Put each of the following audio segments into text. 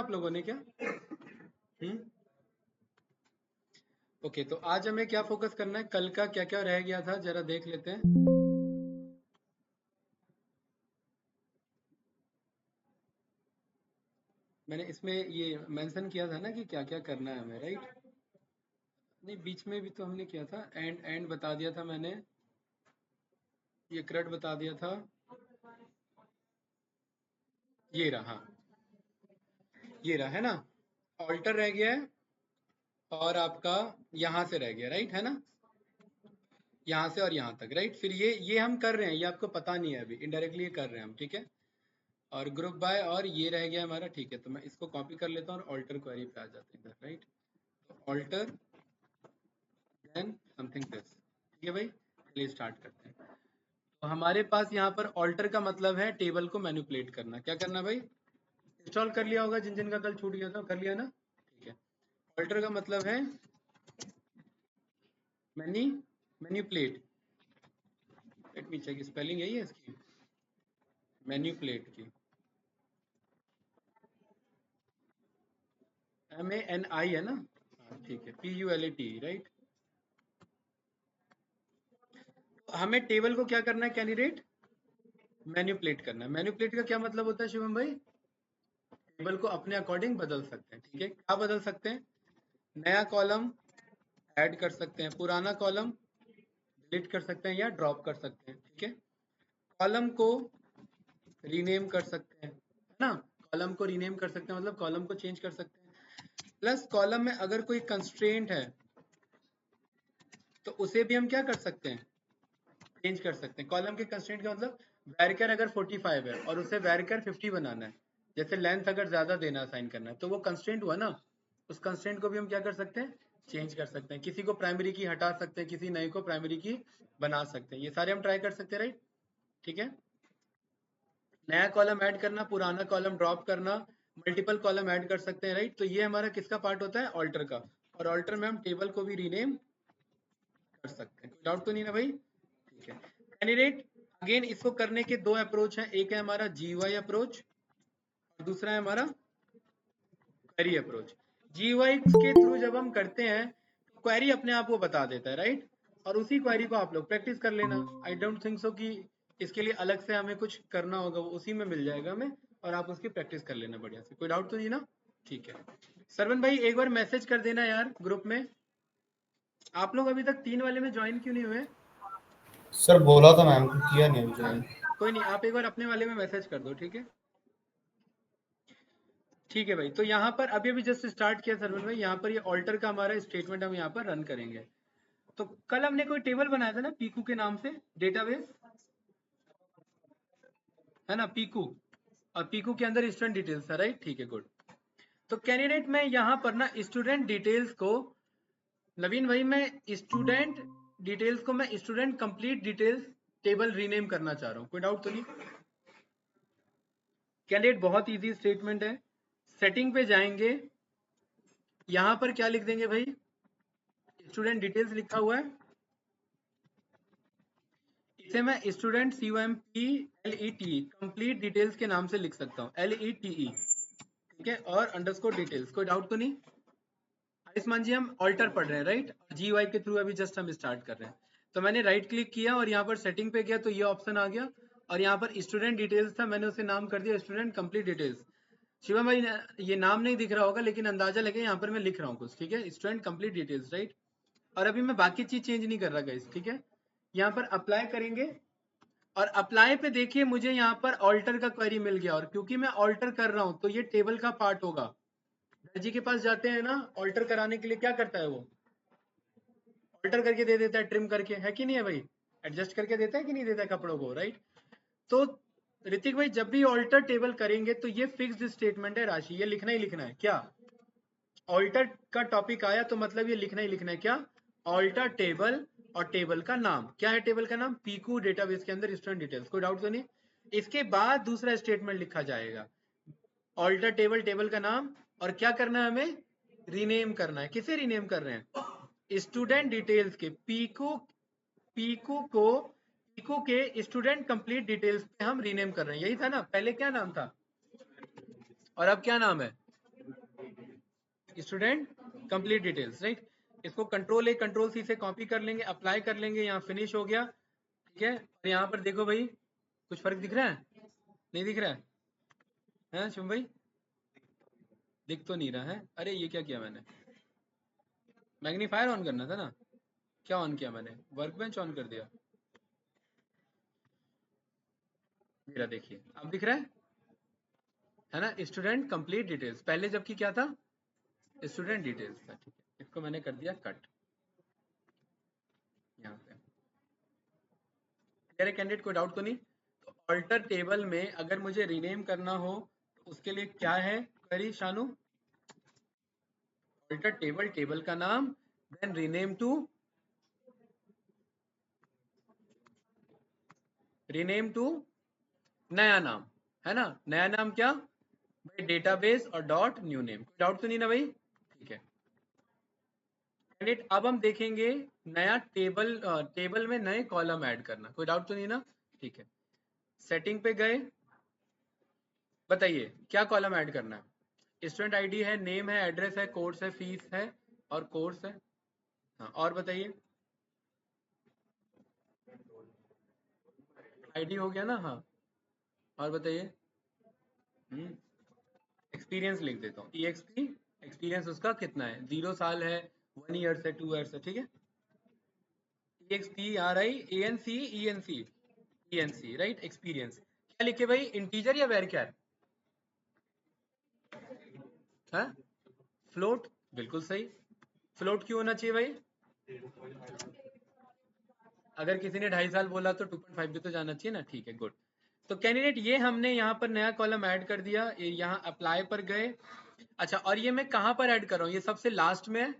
आप लोगों ने क्या? ओके, तो आज हमें क्या फोकस करना है? कल का क्या क्या रह गया था जरा देख लेते हैं। मैंने इसमें ये मेंशन किया था ना कि क्या क्या करना है हमें, राइट? नहीं, बीच में भी तो हमने किया था, एंड एंड बता दिया था मैंने, ये क्रड बता दिया था, ये रहा, हाँ ये रहा है ना, ऑल्टर रह गया है, और आपका यहाँ से रह गया, राइट है ना, यहाँ से और यहाँ तक, राइट? फिर ये हम कर रहे हैं, ये आपको पता नहीं है अभी, इनडायरेक्टली ये कर रहे हैं हम, ठीक है? और ग्रुप बाय, और ये रह गया हमारा, ठीक है? तो मैं इसको कॉपी कर लेता हूँ और ऑल्टर क्वेरी पे आ जाते हैं, राइट? तो ऑल्टर देन समथिंग दिस, ठीक है भाई? चलिए स्टार्ट करते हैं। तो हमारे पास यहाँ पर ऑल्टर का मतलब है टेबल को मैनिपुलेट करना। क्या करना भाई? इंस्टॉल कर लिया होगा, जिन जिन का कल छूट गया था, कर लिया ना? ठीक है। ऑल्टर का मतलब है manipulate, let me check, spelling यही है इसकी, मैनिपुलेट की, MANI है ना? हाँ ठीक है, PULAT, राइट? हमें टेबल को क्या करना है कैंडिडेट? मैनिपुलेट करना है। मैनिपुलेट का क्या मतलब होता है शिवम भाई? टेबल को अपने अकॉर्डिंग बदल सकते हैं, ठीक है? क्या बदल सकते हैं? नया कॉलम ऐड कर सकते हैं, पुराना कॉलम डिलीट कर सकते हैं या ड्रॉप कर सकते हैं, ठीक है? कॉलम को रीनेम कर सकते हैं, है ना? कॉलम को रीनेम कर सकते हैं मतलब कॉलम को चेंज कर सकते हैं। प्लस कॉलम में अगर कोई कंस्ट्रेंट है तो उसे भी हम क्या कर सकते हैं? चेंज कर सकते हैं। कॉलम के कंस्ट्रेंट का मतलब, वैरिकर अगर 45 है और उसे वैरिकर 50 बनाना है, जैसे लेंथ अगर ज्यादा देना असाइन करना है, तो वो कंस्ट्रेंट हुआ ना, उस कंस्ट्रेंट को भी हम क्या कर सकते हैं? चेंज कर सकते हैं। किसी को प्राइमरी की हटा सकते हैं, किसी नए को प्राइमरी की बना सकते हैं, ये सारे हम ट्राई कर सकते हैं, राइट? ठीक है। नया कॉलम ऐड करना, पुराना कॉलम ड्रॉप करना, मल्टीपल कॉलम ऐड कर सकते हैं, राइट? तो ये हमारा किसका पार्ट होता है? ऑल्टर का। और ऑल्टर में हम टेबल को भी रीनेम कर सकते हैं। कोई डाउट तो नहीं ना भाई? ठीक है कैंडिडेट। अगेन इसको करने के दो अप्रोच हैं, एक है हमारा GUI अप्रोच और दूसरा है हमारा क्वेरी अप्रोच। GUI के थ्रू जब हम करते हैं तो क्वेरी अपने आप वो बता देता है, राइट? और उसी क्वेरी को आप लोग प्रैक्टिस कर लेना। आई डोंट थिंक सो कि इसके लिए अलग से हमें कुछ करना होगा, वो उसी में मिल जाएगा हमें, और आप उसकी प्रैक्टिस कर लेना बढ़िया से। कोई डाउट तो नहीं ना? ठीक है। सरवन भाई एक बार मैसेज कर देना यार ग्रुप में। आप लोग अभी तक 3 वाले में ज्वाइन क्यों नहीं हुए? सर बोला था मैम को, किया नहीं अभी ज्वाइन। कोई नहीं, आप एक बार अपने वाले में मैसेज कर दो, ठीक है? ठीक है भाई। तो यहाँ पर अभी अभी जस्ट स्टार्ट किया सरवन भाई, यहाँ पर ये ऑल्टर का हमारा स्टेटमेंट हम यहाँ पर रन करेंगे। तो कल हमने कोई टेबल बनाया था ना पीकू के नाम से, डेटाबेस, है ना? पीकू, और पीकू के अंदर स्टूडेंट डिटेल्स था, राइट? ठीक है, गुड। तो कैंडिडेट मैं यहाँ पर ना स्टूडेंट डिटेल्स को, नवीन भाई मैं स्टूडेंट डिटेल्स को मैं student complete details table rename करना चाह रहा हूँ। कोई डाउट तो नहीं? कैंडिडेट बहुत इजी स्टेटमेंट है। सेटिंग पे जाएंगे, यहाँ पर क्या लिख देंगे भाई? स्टूडेंट डिटेल्स लिखा हुआ है, इसे मैं स्टूडेंट COMPLET कंप्लीट डिटेल्स के नाम से लिख सकता हूँ, LETE, ठीक है? और अंडरस्कोर डिटेल्स। कोई डाउट तो नहीं? आयुष्मान जी हम ऑल्टर पढ़ रहे हैं, राइट? GUI के थ्रू अभी जस्ट हम स्टार्ट कर रहे हैं। तो मैंने राइट क्लिक किया और यहाँ पर सेटिंग पे गया तो ये ऑप्शन आ गया, और यहाँ पर स्टूडेंट डिटेल्स था, मैंने उसे नाम कर दिया स्टूडेंट कंप्लीट डिटेल्स। शिवम भाई ये नाम नहीं दिख रहा होगा लेकिन अंदाजा लगे यहाँ पर मैं लिख रहा हूँ कुछ, ठीक है? Student complete details, right? और अभी मैं बाकी चीज चेंज नहीं कर रहा गाइस, ठीक है? यहाँ पर अप्लाई करेंगे, और अप्लाई पे देखिए मुझे यहाँ पर ऑल्टर का क्वेरी मिल गया, और क्योंकि मैं ऑल्टर कर रहा हूँ तो ये टेबल का पार्ट होगा। दर्जी के पास जाते हैं ना ऑल्टर कराने के लिए, क्या करता है वो? ऑल्टर करके दे देता है, ट्रिम करके, है कि नहीं है भाई? एडजस्ट करके देता है कि नहीं देता है कपड़ों को, राइट? तो ऋतिक भाई जब भी ऑल्टर टेबल करेंगे तो ये फिक्स्ड स्टेटमेंट है राशि, ये लिखना ही लिखना है। क्या ऑल्टर का टॉपिक आया तो मतलब ये लिखना ही लिखना है, क्या? ऑल्टर टेबल, और टेबल का नाम क्या है? टेबल का नाम पीकू डेटाबेस के अंदर स्टूडेंट डिटेल्स। कोई डाउट तो नहीं? इसके बाद दूसरा स्टेटमेंट लिखा जाएगा, ऑल्टर टेबल, टेबल का नाम, और क्या करना है हमें? रीनेम करना है। किसे रीनेम कर रहे हैं? स्टूडेंट डिटेल्स के पीकू, पीकू को, पीकू के स्टूडेंट कंप्लीट डिटेल्स पे हम रीनेम कर रहे हैं। यही था ना? पहले क्या नाम था और अब क्या नाम है? Student complete details, right. इसको कंट्रोल ए कंट्रोल सी से कॉपी कर लेंगे, अप्लाई कर लेंगे, यहाँ फिनिश हो गया, ठीक है। और यहाँ पर देखो भाई, कुछ फर्क दिख रहा है? नहीं दिख रहा है शुभ भाई? दिख तो नहीं रहा है। अरे ये क्या किया मैंने? मैग्नीफायर ऑन करना था ना, क्या ऑन किया मैंने? वर्क बेंच ऑन कर दिया। मेरा देखिए अब दिख रहा है ना, स्टूडेंट कंप्लीट डिटेल्स, पहले जबकि क्या था, स्टूडेंट डिटेल्स था, ठीक है। इसको मैंने कर दिया कट यहाँ पे। क्लियर है कैंडिडेट, कोई डाउट तो नहीं? तो ऑल्टर टेबल में अगर मुझे रीनेम करना हो तो उसके लिए क्या है query Shanu? Alter table, table का नाम, then rename to, rename to नया नाम, है ना। नया नाम क्या भाई? डेटाबेस और डॉट न्यू नेम। कोई डाउट तो नहीं ना भाई? ठीक है कैंडिडेट, अब हम देखेंगे नया टेबल, टेबल में नए कॉलम ऐड करना। कोई डाउट तो नहीं ना? ठीक है, सेटिंग पे गए, बताइए क्या कॉलम ऐड करना है? स्टूडेंट आईडी है, नेम है, एड्रेस है, कोर्स है, फीस है और कोर्स है। हाँ और बताइए, आईडी हो गया ना? हाँ और बताइए। एक्सपीरियंस लिख देता हूँ, EXP एक्सपीरियंस उसका कितना है? 0 साल है, 1 ईयर है, 2 ईयर है, ठीक है। EXPRIENC right, experience. क्या लिखे भाई, इंटीजर या वेर क्या है? फ्लोट, बिल्कुल सही। फ्लोट क्यों होना चाहिए भाई? अगर किसी ने 2.5 साल बोला तो 2.5 भी तो जाना चाहिए ना, ठीक है गुड। तो कैंडिडेट ये हमने यहाँ पर नया कॉलम ऐड कर दिया, ये यहाँ अप्लाई पर गए। अच्छा, और ये मैं कहाँ पर ऐड कर रहा हूँ? ये सबसे लास्ट में है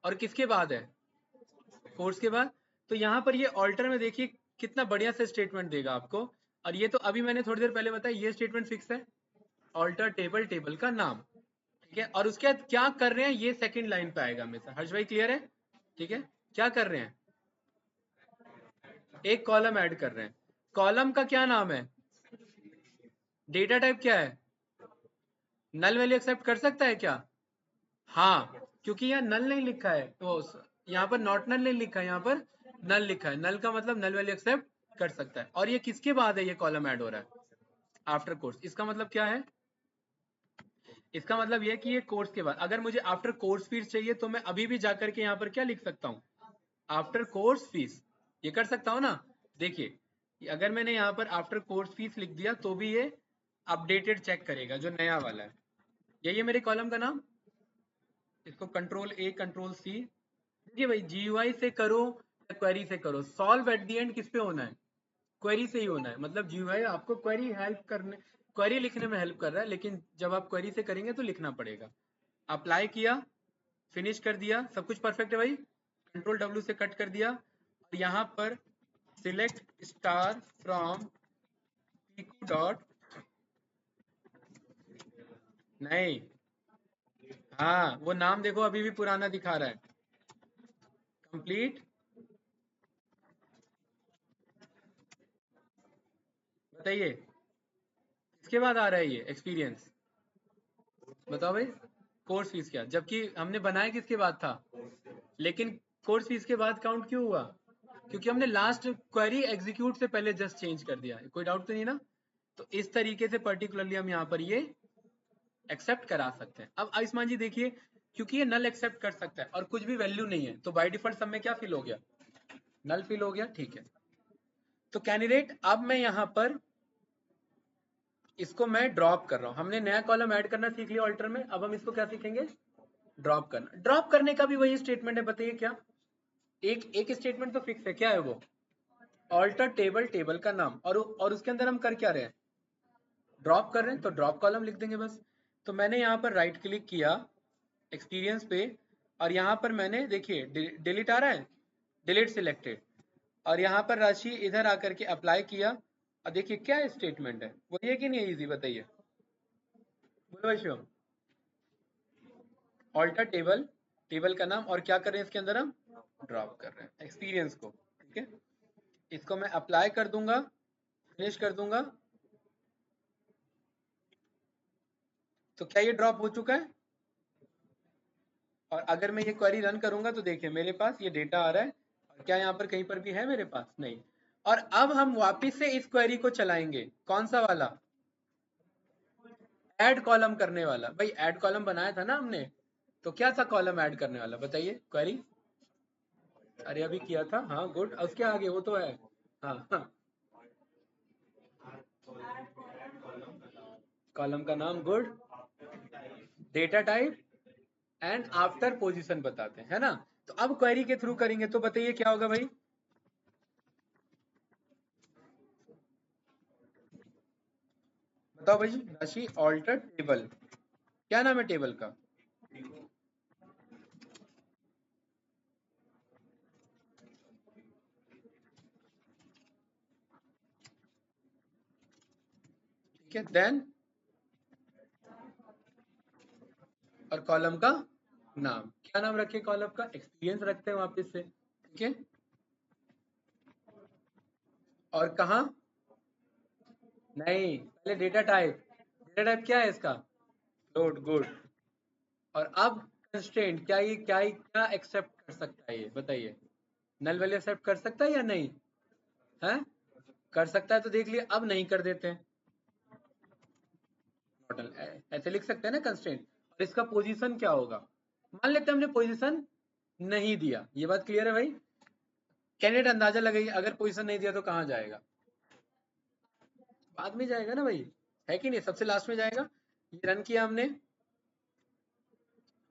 और किसके बाद है? कोर्स के बाद। तो यहाँ पर ये ऑल्टर में देखिए कितना बढ़िया से स्टेटमेंट देगा आपको। और ये तो अभी मैंने थोड़ी देर पहले बताया, ये स्टेटमेंट फिक्स है, ऑल्टर टेबल, टेबल का नाम, ठीक है। और उसके बाद क्या कर रहे हैं ये सेकंड लाइन पे आएगा हमेशा। हर्ष भाई क्लियर है? ठीक है, क्या कर रहे हैं? एक कॉलम ऐड कर रहे हैं, कॉलम का क्या नाम है? डेटा टाइप क्या है? नल वैल्यू एक्सेप्ट कर सकता है क्या? हाँ, क्योंकि यहाँ नल नहीं लिखा है, तो यहाँ पर नॉट नल नहीं लिखा है, यहाँ पर नल लिखा है। नल का मतलब नल वैल्यू एक्सेप्ट कर सकता है। और ये किसके बाद है ये कॉलम ऐड हो रहा है? After course. इसका मतलब क्या है? इसका मतलब ये कि ये कोर्स के बाद, अगर मुझे आफ्टर कोर्स फीस चाहिए तो मैं अभी भी जाकर के यहाँ पर क्या लिख सकता हूँ? आफ्टर कोर्स फीस, ये कर सकता हूँ ना। देखिए अगर मैंने यहाँ पर आफ्टर कोर्स फीस लिख दिया तो भी ये अपडेटेड चेक करेगा, जो नया वाला है। यही है मेरे कॉलम का नाम। इसको कंट्रोल ए कंट्रोल सी। देखिए भाई, GUI से करो या क्वेरी से करो, सॉल्व एट दी एंड किस पे होना है? क्वेरी से ही होना है। मतलब GUI आपको क्वेरी हेल्प करने, क्वेरी लिखने में हेल्प कर रहा है, लेकिन जब आप क्वेरी से करेंगे तो लिखना पड़ेगा। अप्लाई किया, फिनिश कर दिया, सब कुछ परफेक्ट है भाई। कंट्रोल W से कट कर दिया और यहाँ पर select star from pico dot, नहीं, हाँ वो नाम देखो अभी भी पुराना दिखा रहा है, कंप्लीट। बताइए किसके बाद आ रहा है ये एक्सपीरियंस? बताओ भाई, कोर्स फीस क्या, जबकि हमने बनाया किसके बाद था? लेकिन कोर्स फीस के बाद काउंट क्यों हुआ? क्योंकि हमने लास्ट क्वेरी एग्जीक्यूट से पहले जस्ट चेंज कर दिया। कोई डाउट तो नहीं ना? तो इस तरीके से पर्टिकुलरली हम यहाँ पर ये एक्सेप्ट करा सकते हैं। अब आयुष्मान जी देखिए, क्योंकि ये नल एक्सेप्ट कर सकता है और कुछ भी वैल्यू नहीं है, तो बाय डिफॉल्ट सब में क्या फिल हो गया? नल फिल हो गया, ठीक है। तो कैंडिडेट अब मैं यहाँ पर इसको मैं ड्रॉप कर रहा हूँ। हमने नया कॉलम ऐड करना सीख लिया ऑल्टर में, अब हम इसको क्या सीखेंगे? ड्रॉप करना। ड्रॉप करने का भी वही स्टेटमेंट है, बताइए क्या? एक एक स्टेटमेंट तो फिक्स है, क्या है वो? ऑल्टर टेबल, टेबल का नाम, और उसके अंदर हम कर क्या रहे हैं? ड्रॉप कर रहे हैं, तो ड्रॉप कॉलम लिख देंगे बस। तो मैंने यहाँ पर राइट क्लिक किया एक्सपीरियंस पे, और यहाँ पर मैंने देखिए डिलीट आ रहा है, डिलीट सिलेक्टेड, और यहाँ पर राशि इधर आकर के अप्लाई किया। और देखिए क्या स्टेटमेंट है, वही है कि नहीं है? इजी, बताइए, बोलो भाई शिवम। ऑल्टर टेबल, टेबल का नाम, और क्या कर रहे हैं इसके अंदर हम? ड्रॉप कर रहे हैं एक्सपीरियंस को, ठीक है। इसको मैं अप्लाई कर दूंगा, फिनिश कर दूंगा। तो क्या ये ड्रॉप हो चुका है? और अगर मैं ये क्वेरी रन करूंगा तो देखिए मेरे पास ये डेटा आ रहा है, और क्या यहाँ पर कहीं पर भी है मेरे पास? नहीं। और अब हम वापस से इस क्वेरी को चलाएंगे, कौन सा वाला? ऐड कॉलम करने वाला। भाई ऐड कॉलम बनाया था ना हमने, तो क्या था कॉलम ऐड करने वाला, बताइए क्वेरी। अरे अभी किया था, हाँ गुड। उसके आगे वो तो है, हाँ हाँ। कॉलम का नाम good, data type and after position बताते हैं, है ना। तो अब क्वेरी के थ्रू करेंगे, तो बताइए क्या होगा भाई? बताओ भाई। राशि ऑल्टर टेबल, क्या नाम है टेबल का? ठीक है, देन और कॉलम का नाम, क्या नाम रखे कॉलम का? एक्सपीरियंस रखते हैं वापस से, ठीक है। और कहा? नहीं, पहले डेटा टाइप। डेटा टाइप क्या है इसका? Float, good. और अब कंस्ट्रेंट, क्या एक्सेप्ट कर सकता है ये, बताइए। नल वैल्यू एक्सेप्ट कर सकता है या नहीं? है, कर सकता है, तो देख लिए। अब नहीं कर देते हैं, मॉडल ऐसे लिख सकते हैं ना कंस्ट्रेंट। और इसका पोजीशन क्या होगा? मान लेते हैं हमने पोजीशन नहीं दिया, ये बात क्लियर है भाई? कैंडिडेट अंदाजा लगाइए, अगर पोजीशन नहीं दिया तो कहाँ जाएगा? बाद में जाएगा ना भाई, है कि नहीं? सबसे लास्ट में जाएगा। ये रन किया हमने,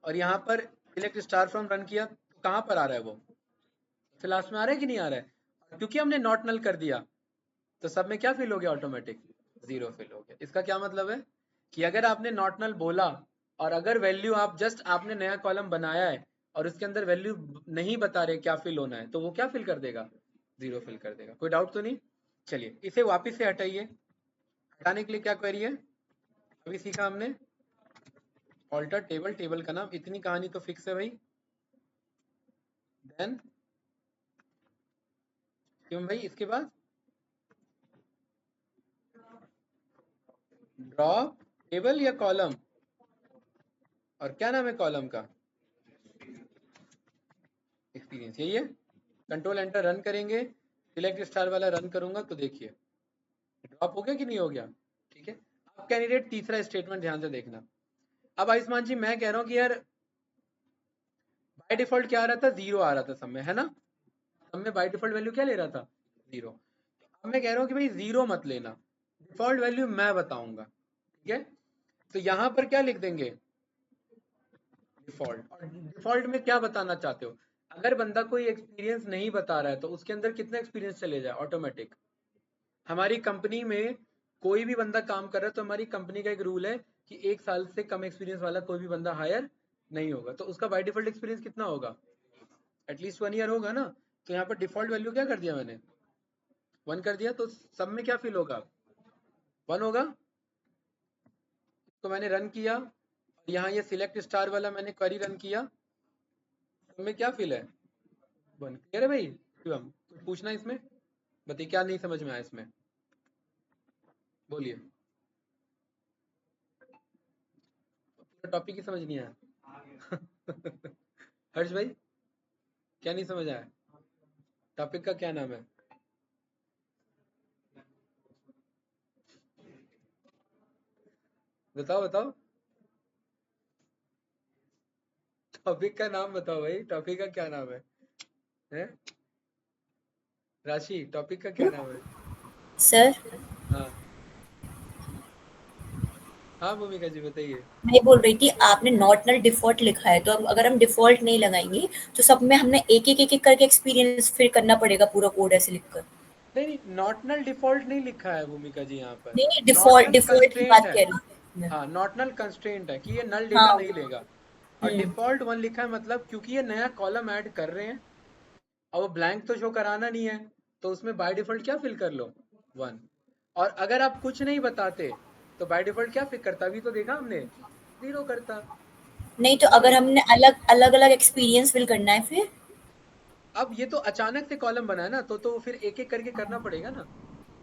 और यहाँ पर सिलेक्ट स्टार फ्रॉम रन किया, तो कहाँ पर आ रहा है वो? सबसे लास्ट में आ रहा है कि नहीं आ रहा है? क्योंकि हमने नॉट नल कर दिया, तो सब में क्या फिल हो गया? ऑटोमेटिक जीरो फिल हो गया। इसका क्या मतलब है कि अगर आपने नॉट नल बोला, और अगर वैल्यू आप जस्ट आपने नया कॉलम बनाया है और उसके अंदर वैल्यू नहीं बता रहे क्या फिल होना है, तो वो क्या फिल कर देगा? जीरो फिल कर देगा। कोई डाउट तो नहीं? चलिए इसे वापस से हटाइए। हटाने के लिए क्या क्वेरी है, अभी सीखा हमने? ऑल्टर टेबल, टेबल का नाम, इतनी कहानी तो फिक्स है भाई। देन क्यों भाई, इसके बाद ड्रॉ टेबल या कॉलम, और क्या नाम है कॉलम का? एक्सपीरियंस, यही है। कंट्रोल एंटर रन करेंगे, सिलेक्ट स्टार वाला रन करूंगा, तो देखिए ड्रॉप हो गया कि नहीं हो गया? ठीक है। अब कैंडिडेट तीसरा स्टेटमेंट ध्यान से देखना। अब आयुष्मान जी मैं कह रहा हूँ कि यार बाय डिफॉल्ट क्या आ रहा था? जीरो आ रहा था सब में, है ना। सब में बाय डिफॉल्ट वैल्यू क्या ले रहा था? जीरो। अब मैं कह रहा हूँ कि भाई जीरो मत लेना, डिफॉल्ट वैल्यू मैं बताऊंगा, ठीक है। तो यहाँ पर क्या लिख देंगे? डिफॉल्ट। और डिफॉल्ट में क्या बताना चाहते हो? अगर बंदा कोई एक्सपीरियंस नहीं बता रहा है तो उसके अंदर कितना एक्सपीरियंस चले जाए ऑटोमेटिक? हमारी कंपनी में कोई भी बंदा काम कर रहा है तो हमारी कंपनी का एक रूल है कि 1 साल से कम एक्सपीरियंस वाला कोई भी बंदा हायर नहीं होगा। तो उसका बाय डिफॉल्ट एक्सपीरियंस कितना होगा? एटलीस्ट 1 ईयर होगा ना। तो यहाँ पर डिफॉल्ट वैल्यू क्या कर दिया मैंने? 1 कर दिया, तो सब में क्या फिल होगा? 1 होगा। तो मैंने रन किया, और यहाँ ये सिलेक्ट स्टार वाला मैंने क्वेरी रन किया, सब में क्या फिल है? 1। क्लियर है भाई शिवम? कुछ पूछना है इसमें? बताइए क्या नहीं समझ में आया इसमें, बोलिए। पूरा टॉपिक ही समझ नहीं आया? हर्ष भाई, क्या नहीं समझ आया? टॉपिक का क्या नाम है? बताओ बताओ, टॉपिक का नाम बताओ भाई, टॉपिक का क्या नाम है? राशि, टॉपिक का क्या नाम है? सर हाँ हाँ भूमिका जी बताइए। मैं ये बोल रही थी, आपने नॉट नल डिफॉल्ट लिखा है, तो अब अगर हम डिफॉल्ट नहीं लगाएंगे तो सब में हमने एक एक करके एक्सपीरियंस फिर करना पड़ेगा, पूरा कोड ऐसे लिखकर। नहीं नहीं, नॉटनल डिफॉल्ट नहीं लिखा है भूमिका जी यहाँ पर। नहीं नहीं, डिफॉल्ट नॉटनल डिफॉल्ट की कंस्ट्रेंट बात है। कह रही हूँ मैं। हाँ, नॉटनल कंस्ट्रेंट है कि ये नल डेटा हाँ। नहीं लेगा। और हम्म। डिफॉल्ट 1 लिखा है, मतलब क्योंकि ये नया कॉलम ऐड कर रहे हैं और वो ब्लैंक तो शो कराना नहीं है, तो उसमें बाय डिफॉल्ट क्या फिल कर लो? 1। और अगर आप कुछ नहीं बताते तो बाय डिफॉल्ट क्या फिल करता? अभी तो देखा हमने, जीरो करता। नहीं तो समझे? अगर हमने अलग अलग अलग एक्सपीरियंस फिल करना है फिर? अब ये तो अचानक से कॉलम बना है ना, तो फिर एक एक करके करना पड़ेगा ना।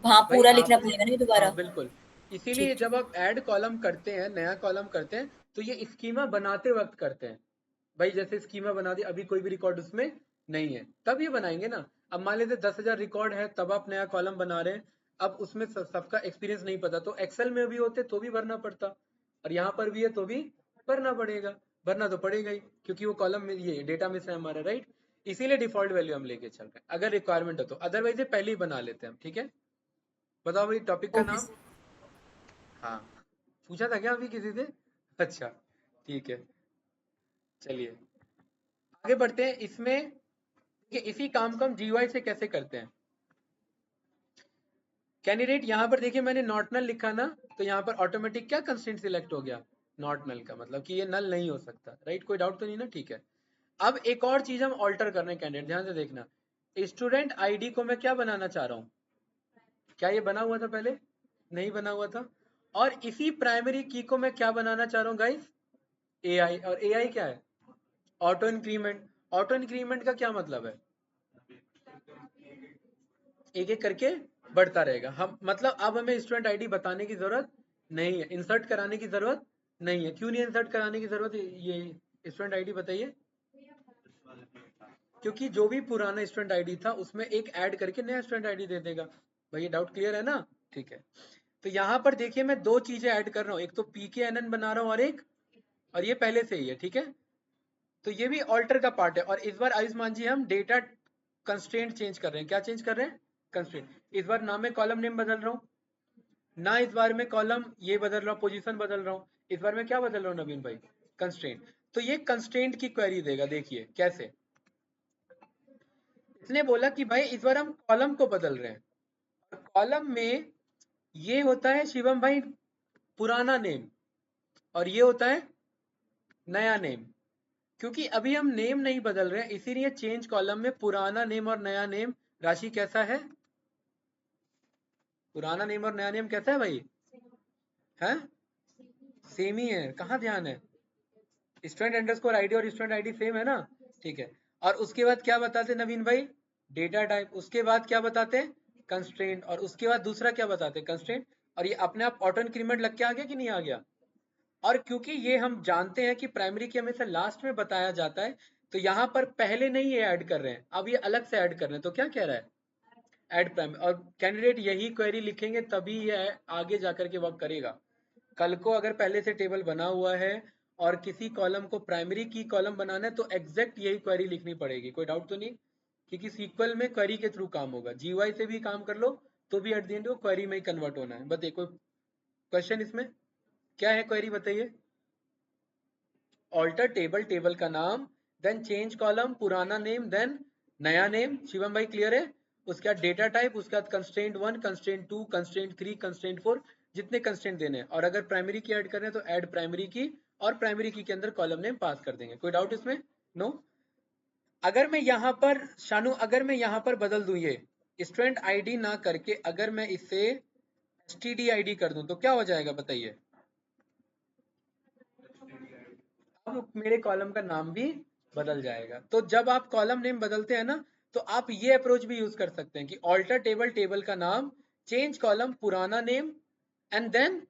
हाँ, भाई पूरा लिखना आपने, पड़ेगा नहीं हाँ दोबारा? बिल्कुल। इसीलिए ठीक जब ठीक। आप ऐड कॉलम करते हैं, नया कॉलम करते हैं, तो ये स्कीमा बनाते वक्त करते हैं। भाई जैसे स्कीमा बना दी, अभी कोई भी रिकॉर्ड उसमें नहीं है, तब ये बनाएंगे ना। अब मान लेते 10,000 रिकॉर्ड है, तब आप नया कॉलम बना रहे हैं, अब उसमें सबका एक्सपीरियंस नहीं पता, तो एक्सेल में भी होते तो भी भरना पड़ता, और यहाँ पर भी है तो भी भरना पड़ेगा। भरना तो पड़ेगा ही, क्योंकि वो कॉलम में ये डेटा में से हमारा, राइट। इसीलिए डिफॉल्ट वैल्यू हम लेके चल रहे हैं, अगर रिक्वायरमेंट हो तो, अदरवाइज ये पहले ही बना लेते हैं हम, ठीक है। बताओ भाई टॉपिक का ओके नाम। हाँ, पूछा था क्या अभी किसी से? अच्छा, ठीक है, चलिए आगे बढ़ते हैं इसमें, कि इसी काम को हम जीयूआई से कैसे करते हैं। कैंडिडेट यहाँ पर देखिए मैंने नॉट नल लिखा ना, तो यहाँ पर ऑटोमेटिक क्या कंस्ट्रेंट सिलेक्ट हो गया, नॉट नल का मतलब कि ये नल नहीं हो सकता, राइट। कोई डाउट तो नहीं ना, ठीक है। अब एक और चीज हम ऑल्टर कर रहे हैं कैंडिडेट, ध्यान से देखना। स्टूडेंट आईडी को मैं क्या बनाना चाह रहा हूँ, क्या ये बना हुआ था पहले? नहीं बना हुआ था। और इसी प्राइमरी की को मैं क्या बनाना चाह रहा हूँ गाइस, एआई। और एआई क्या है? Auto increment. ऑटो इंक्रीमेंट का क्या मतलब है? एक एक करके बढ़ता रहेगा। हम मतलब अब हमें स्टूडेंट आईडी बताने की जरूरत नहीं है, इंसर्ट कराने की जरूरत नहीं है। क्यों नहीं इंसर्ट कराने की जरूरत? ये स्टूडेंट आईडी बताइए। क्योंकि जो भी पुराना स्टूडेंट आईडी था उसमें एक ऐड करके नया स्टूडेंट आईडी दे देगा। भाई ये डाउट क्लियर है ना? ठीक है। तो यहाँ पर देखिए मैं दो चीजें ऐड कर रहा हूँ, एक तो PKNN बना रहा हूँ और ये पहले से ही है, ठीक है। तो ये भी ऑल्टर का पार्ट है। और इस बार आयुष्मान जी हम डेटा कंस्ट्रेंट चेंज कर रहे हैं। क्या चेंज कर रहे हैं? कंस्ट्रेंट। इस बार ना मैं कॉलम नेम बदल रहा हूँ, ना इस बार में कॉलम ये बदल रहा हूँ, पोजीशन बदल रहा हूँ। इस बार मैं क्या बदल रहा हूँ नवीन भाई? कंस्ट्रेंट। तो ये कंस्ट्रेंट की क्वेरी देगा, देखिए कैसे। इसने बोला कि भाई इस बार हम कॉलम को बदल रहे हैं, कॉलम में ये होता है शिवम भाई पुराना नेम, और ये होता है नया नेम। क्योंकि अभी हम नेम नहीं बदल रहे हैं, इसीलिए चेंज कॉलम में पुराना नेम और नया नेम राशि कैसा है? पुराना नेम और नया नेम कैसा है भाई? है सेम ही है, कहाँ ध्यान है? स्टूडेंट अंडरस्कोर आईडी और स्टूडेंट आईडी सेम है ना, ठीक है। और उसके बाद क्या बताते नवीन भाई? Data type. उसके बाद क्या बताते हैं? कंस्ट्रेंट। और उसके बाद दूसरा क्या बताते हैं? कंस्ट्रेंट। और ये अपने आप ऑटो इंक्रीमेंट लग के आ गया कि नहीं आ गया? और क्योंकि ये हम जानते हैं कि प्राइमरी की हमेशा लास्ट में बताया जाता है, तो यहाँ पर पहले नहीं ये ऐड कर रहे हैं, अब ये अलग से ऐड कर रहे हैं। तो क्या कह रहा है? Add primary. और कैंडिडेट यही क्वेरी लिखेंगे तभी ये आगे जाकर के वर्क करेगा। कल को अगर पहले से टेबल बना हुआ है और किसी कॉलम को प्राइमरी की कॉलम बनाना है, तो एग्जैक्ट यही क्वेरी लिखनी पड़ेगी। कोई डाउट तो नहीं? क्योंकि सीक्वल में क्वेरी के थ्रू काम होगा, जीयूआई से भी काम कर लो तो भी एट द एंड वो क्वेरी में ही कन्वर्ट होना है। बताइए कोई क्वेश्चन इसमें? क्या है क्वेरी बताइए? ऑल्टर टेबल, टेबल का नाम, देन चेंज कॉलम, पुराना नेम, देन नया नेम। शिवम भाई क्लियर है? उसके बाद डेटा टाइप, उसके बाद कंस्ट्रेंट 1, कंस्ट्रेंट 2, कंस्ट्रेंट 3, कंस्ट्रेंट 4, जितने कंस्ट्रेंट देने हैं। और अगर प्राइमरी की ऐड कर रहे हैं तो ऐड प्राइमरी की, और प्राइमरी की के अंदर कॉलम नेम पास कर देंगे। कोई डाउट इसमें? नो। अगर मैं यहाँ पर शानू, अगर मैं यहाँ पर बदल दूं ये स्टूडेंट आईडी ना करके, अगर मैं इसे एसटीडी आईडी कर दूं तो क्या हो जाएगा बताइए? अब मेरे कॉलम का नाम भी बदल जाएगा। तो जब आप कॉलम नेम बदलते हैं ना, तो आप ये अप्रोच भी यूज कर सकते हैं कि ऑल्टर टेबल, टेबल का नाम, चेंज कॉलम, पुराना नेम, एंड देन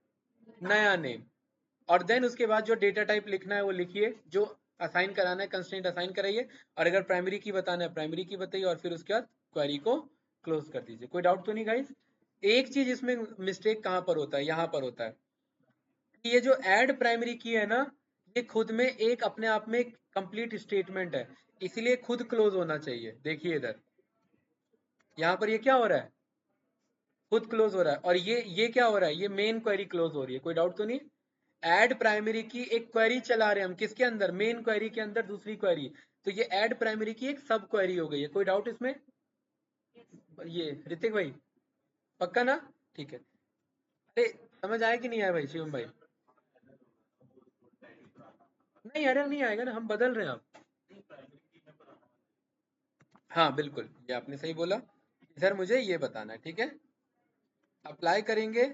नया नेम। और देन उसके बाद जो डेटा टाइप लिखना है वो लिखिए, जो असाइन कराना है कंस्ट्रेंट असाइन कराइए, और अगर प्राइमरी की बताना है प्राइमरी की बताइए, और फिर उसके बाद क्वेरी को क्लोज कर दीजिए। कोई डाउट तो नहीं गाइस? एक चीज इसमें मिस्टेक कहाँ पर होता है, यहाँ पर होता है कि ये जो ऐड प्राइमरी की है ना, ये खुद में एक अपने आप में कंप्लीट स्टेटमेंट है, इसलिए खुद क्लोज होना चाहिए। देखिए इधर, यहाँ पर ये क्या हो रहा है? खुद क्लोज हो रहा है। और ये क्या हो रहा है? ये मेन क्वेरी क्लोज हो रही है। कोई डाउट तो नहीं? ऐड प्राइमरी की एक क्वेरी चला रहे हैं हम, किसके अंदर? मेन क्वेरी के अंदर दूसरी क्वेरी। तो ये ऐड प्राइमरी की एक सब क्वेरी हो गई है। कोई डाउट इसमें? ये ऋतिक भाई पक्का ना? ठीक है। अरे समझ आया कि नहीं आया भाई शिवम भाई? नहीं एरर नहीं आएगा ना, हम बदल रहे हैं अब। हाँ बिल्कुल, ये आपने सही बोला। इधर मुझे ये बताना है, ठीक है। अप्लाई करेंगे,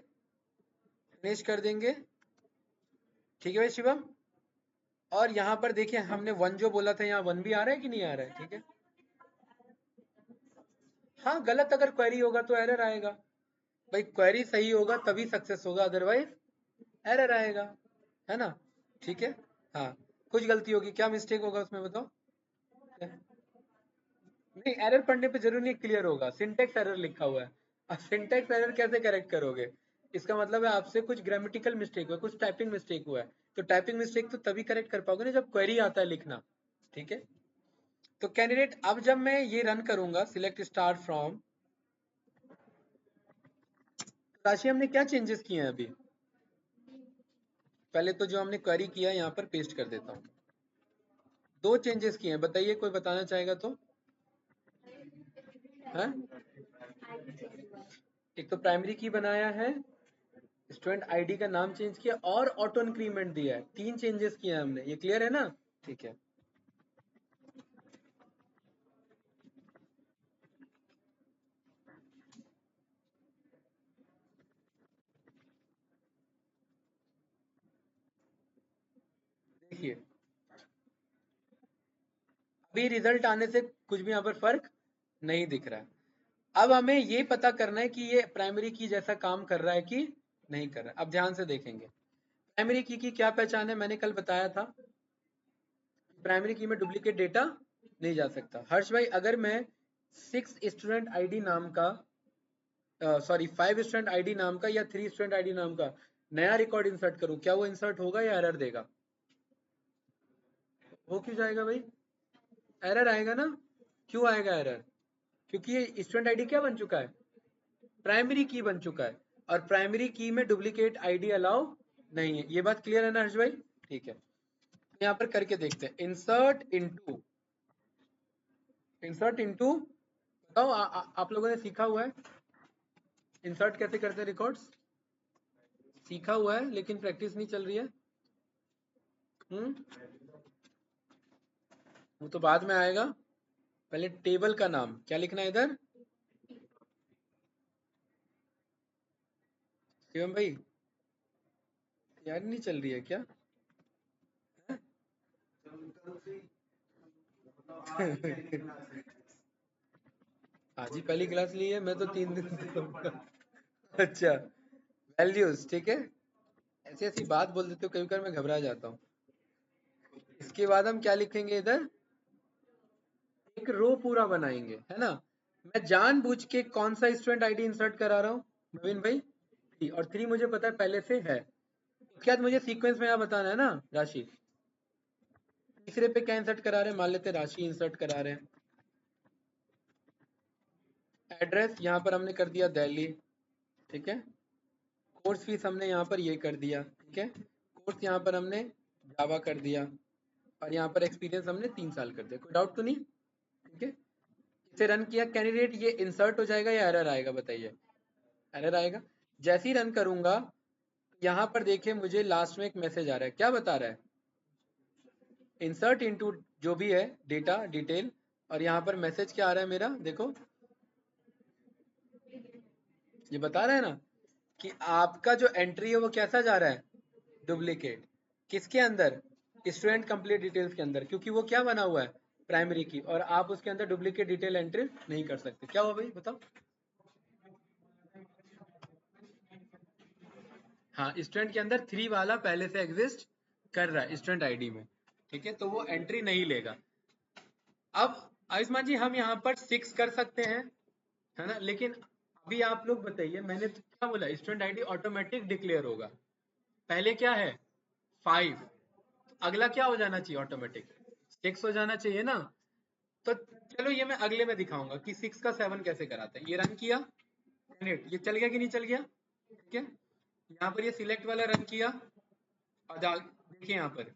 फिनिश कर देंगे, ठीक है भाई शिवम। और यहाँ पर देखिए हमने 1 जो बोला था, यहाँ 1 भी आ रहा है कि नहीं आ रहा है? ठीक है। हाँ, गलत अगर क्वेरी होगा तो एरर आएगा भाई, क्वेरी सही होगा तभी सक्सेस होगा, अदरवाइज एरर आएगा, है ना? ठीक है। हाँ, कुछ गलती होगी, क्या मिस्टेक होगा उसमें बताओ? नहीं, एरर पढ़ने पे जरूरी नहीं क्लियर होगा, सिंटेक्स एरर लिखा हुआ है। अब सिंटेक्स एरर कैसे करेक्ट करोगे? इसका मतलब है आपसे कुछ ग्रामेटिकल मिस्टेक हुआ, कुछ टाइपिंग मिस्टेक हुआ है। तो टाइपिंग मिस्टेक तो तभी करेक्ट कर पाओगे ना जब क्वेरी आता है लिखना। ठीक है, तो कैंडिडेट अब जब मैं ये रन करूंगा सिलेक्ट स्टार फ्रॉम, राशि हमने क्या चेंजेस किए हैं अभी? पहले तो जो हमने क्वेरी किया यहाँ पर पेस्ट कर देता हूँ। 2 चेंजेस किए हैं, बताइए कोई बताना चाहेगा तो? है? एक तो प्राइमरी की बनाया है, स्टूडेंट आईडी का नाम चेंज किया और ऑटो इंक्रीमेंट दिया है। 3 चेंजेस किए हैं हमने, ये क्लियर है ना? ठीक है, देखिए अभी रिजल्ट आने से कुछ भी यहाँ पर फर्क नहीं दिख रहा है। अब हमें ये पता करना है कि ये प्राइमरी की जैसा काम कर रहा है कि नहीं कर रहा है। अब ध्यान से देखेंगे प्राइमरी की क्या पहचान है, मैंने कल बताया था प्राइमरी की में डुप्लीकेट डेटा नहीं जा सकता। हर्ष भाई अगर मैं 6 स्टूडेंट आईडी नाम का सॉरी 5 स्टूडेंट आईडी नाम का या 3 स्टूडेंट आईडी नाम का नया रिकॉर्ड इंसर्ट करूं, क्या वो इंसर्ट होगा या एरर देगा? वो क्यों जाएगा भाई? एरर आएगा ना। क्यों आएगा एरर? क्योंकि ये स्टूडेंट आईडी क्या बन चुका है? प्राइमरी की बन चुका है, और प्राइमरी की में डुप्लीकेट आईडी अलाउ नहीं है। ये बात क्लियर है ना हर्ष भाई? ठीक है, यहाँ पर करके देखते हैं इंसर्ट इनटू बताओ आप लोगों ने सीखा हुआ है इंसर्ट कैसे करते हैं रिकॉर्ड्स? सीखा हुआ है लेकिन प्रैक्टिस नहीं चल रही है। वो तो बाद में आएगा, पहले टेबल का नाम क्या लिखना है इधर? शिवम भाई यार नहीं चल रही है क्या? आज ही पहली क्लास ली है, मैं तो 3 दिन से लूंगा। अच्छा, वैल्यूज ठीक है, ऐसी ऐसी बात बोल देते हो कभी कभी मैं घबरा जाता हूँ। इसके बाद हम क्या लिखेंगे इधर? एक रो पूरा बनाएंगे, है ना? मैं जानबूझ के कौन सा स्टूडेंट आईडी इंसर्ट करा रहा हूँ नवीन भाई? 3, और 3 मुझे पता है पहले से है। उसके बाद मुझे सीक्वेंस में यहाँ बताना है ना राशि। तीसरे पे क्या इंसर्ट करा रहे हैं, मान लेते हैं राशि इंसर्ट करा रहे हैं। एड्रेस यहाँ पर हमने कर दिया दिल्ली, ठीक है। कोर्स फीस हमने यहाँ पर ये कर दिया, ठीक है। कोर्स यहाँ पर हमने जावा कर दिया, और यहाँ पर एक्सपीरियंस हमने 3 साल कर दिया। कोई डाउट तो नहीं? ठीक है, इसे रन किया कैंडिडेट, ये इंसर्ट हो जाएगा या एरर आएगा बताइए? एरर आएगा। जैसे ही रन करूंगा यहाँ पर देखिए मुझे लास्ट में एक मैसेज आ रहा है, क्या बता रहा है? इंसर्ट इनटू जो भी है डेटा डिटेल, और यहाँ पर मैसेज क्या आ रहा है मेरा, देखो ये बता रहा है ना कि आपका जो एंट्री है वो कैसा जा रहा है? डुप्लीकेट। किसके अंदर? स्टूडेंट कंप्लीट डिटेल्स के अंदर, क्योंकि वो क्या बना हुआ है? प्राइमरी की, और आप उसके अंदर डुप्लीकेट डिटेल एंट्री नहीं कर सकते। क्या हुआ भाई बताओ? हाँ, स्टूडेंट के अंदर 3 वाला पहले से एग्जिस्ट कर रहा है स्टूडेंट आईडी में, ठीक है, तो वो एंट्री नहीं लेगा। अब आयुष्मान जी हम यहाँ पर 6 कर सकते हैं, है ना, लेकिन अभी आप लोग बताइए, मैंने तो क्या बोला स्टूडेंट आईडी ऑटोमेटिक डिक्लेयर होगा। पहले क्या है? 5, अगला क्या हो जाना चाहिए? ऑटोमेटिक 6 हो जाना चाहिए ना। तो चलो ये मैं अगले में दिखाऊंगा कि 6 का 7 कैसे कराते हैं। ये रन किया, ये चल गया कि नहीं चल गया? ठीक है, यहाँ पर ये सिलेक्ट वाला रन किया, और देखिए यहाँ पर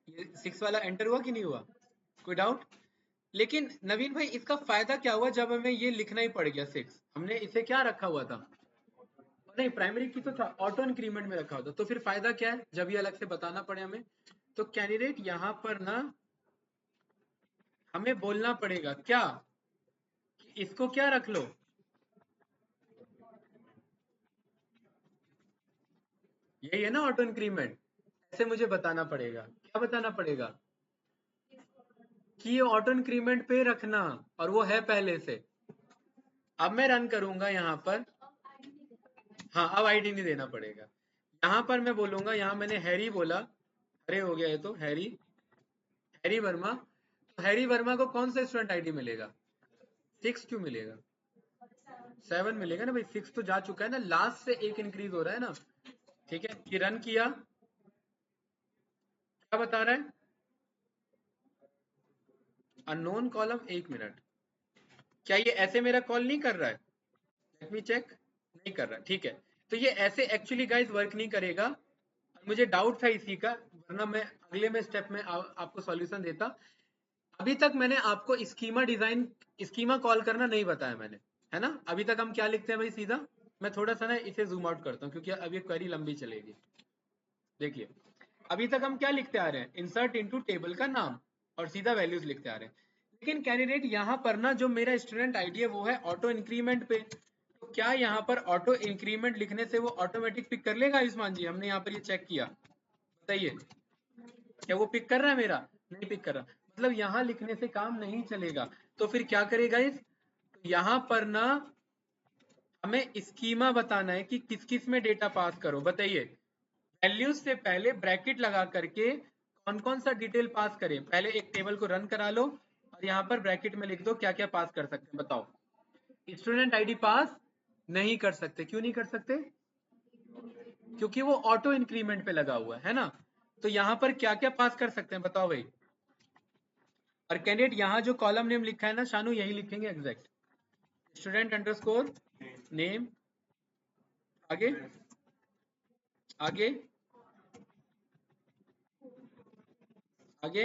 ये 6 वाला एंटर हुआ कि नहीं हुआ? कोई डाउट? लेकिन नवीन भाई इसका फायदा क्या हुआ जब हमें ये लिखना ही पड़ गया 6? हमने इसे क्या रखा हुआ था? नहीं, प्राइमरी की तो था, ऑटो इंक्रीमेंट में रखा होता, तो फिर फायदा क्या है जब ये अलग से बताना पड़े हमें? तो कैंडिडेट यहाँ पर ना हमें बोलना पड़ेगा क्या कि इसको क्या रख लो, यही है ना ऑटो इंक्रीमेंट। ऐसे मुझे बताना पड़ेगा, क्या बताना पड़ेगा? कि ये ऑटो इंक्रीमेंट पे रखना, और वो है पहले से। अब मैं रन करूंगा यहाँ पर, हाँ अब आईडी नहीं देना पड़ेगा। यहाँ पर मैं बोलूंगा, यहाँ मैंने हैरी बोला, अरे हो गया ये तो हैरी वर्मा। तो हैरी वर्मा को कौन सा स्टूडेंट आईडी मिलेगा? 6 क्यों मिलेगा? 7 मिलेगा ना भाई, 6 तो जा चुका है ना, लास्ट से एक इंक्रीज हो रहा है ना। ठीक है, कि रन किया, क्या बता रहा है? अननोन कॉलम, 1 मिनट, क्या ये ऐसे मेरा कॉल नहीं कर रहा है? लेट मी चेक, नहीं कर रहा, ठीक है। तो ये ऐसे एक्चुअली गाइस वर्क नहीं करेगा, मुझे डाउट था इसी का, वरना मैं अगले में स्टेप में आपको सॉल्यूशन देता। अभी तक मैंने आपको स्कीमा कॉल करना नहीं बताया मैंने, है ना। अभी तक हम क्या लिखते हैं भाई सीधा, मैं थोड़ा सा ना इसे जूम आउट करता हूँ क्योंकि अब ये क्वेरी लंबी चलेगी। देखिए अभी तक हम क्या लिखते आ रहे हैं, इंसर्ट इनटू टेबल का नाम और सीधा वैल्यूज लिखते आ रहे हैं। लेकिन कैंडिडेट यहाँ पर ना जो मेरा स्टूडेंट आईडी है वो है ऑटो इंक्रीमेंट पे, तो क्या यहाँ पर ऑटो इंक्रीमेंट लिखने से वो ऑटोमेटिक पिक कर लेगा आयुष्मान जी? हमने यहाँ पर ये चेक किया, बताइए क्या वो पिक कर रहा है मेरा? नहीं पिक कर रहा, मतलब यहाँ लिखने से काम नहीं चलेगा। तो फिर क्या करेगा इस, तो यहाँ पर ना हमें स्कीमा बताना है कि किस किस में डेटा पास करो, बताइए। वैल्यूज से पहले ब्रैकेट लगा करके कौन कौन सा डिटेल पास करें, पहले एक टेबल को रन करा लो और यहाँ पर ब्रैकेट में लिख दो क्या क्या पास कर सकते हैं, बताओ। स्टूडेंट आईडी पास नहीं कर सकते, क्यों नहीं कर सकते? क्योंकि वो ऑटो इंक्रीमेंट पे लगा हुआ है ना। तो यहाँ पर क्या क्या पास कर सकते हैं बताओ भाई। और कैंडिडेट यहाँ जो कॉलम नेम लिखा है ना शानू, यही लिखेंगे एग्जैक्ट, स्टूडेंट अंडरस्कोर नेम, आगे आगे आगे।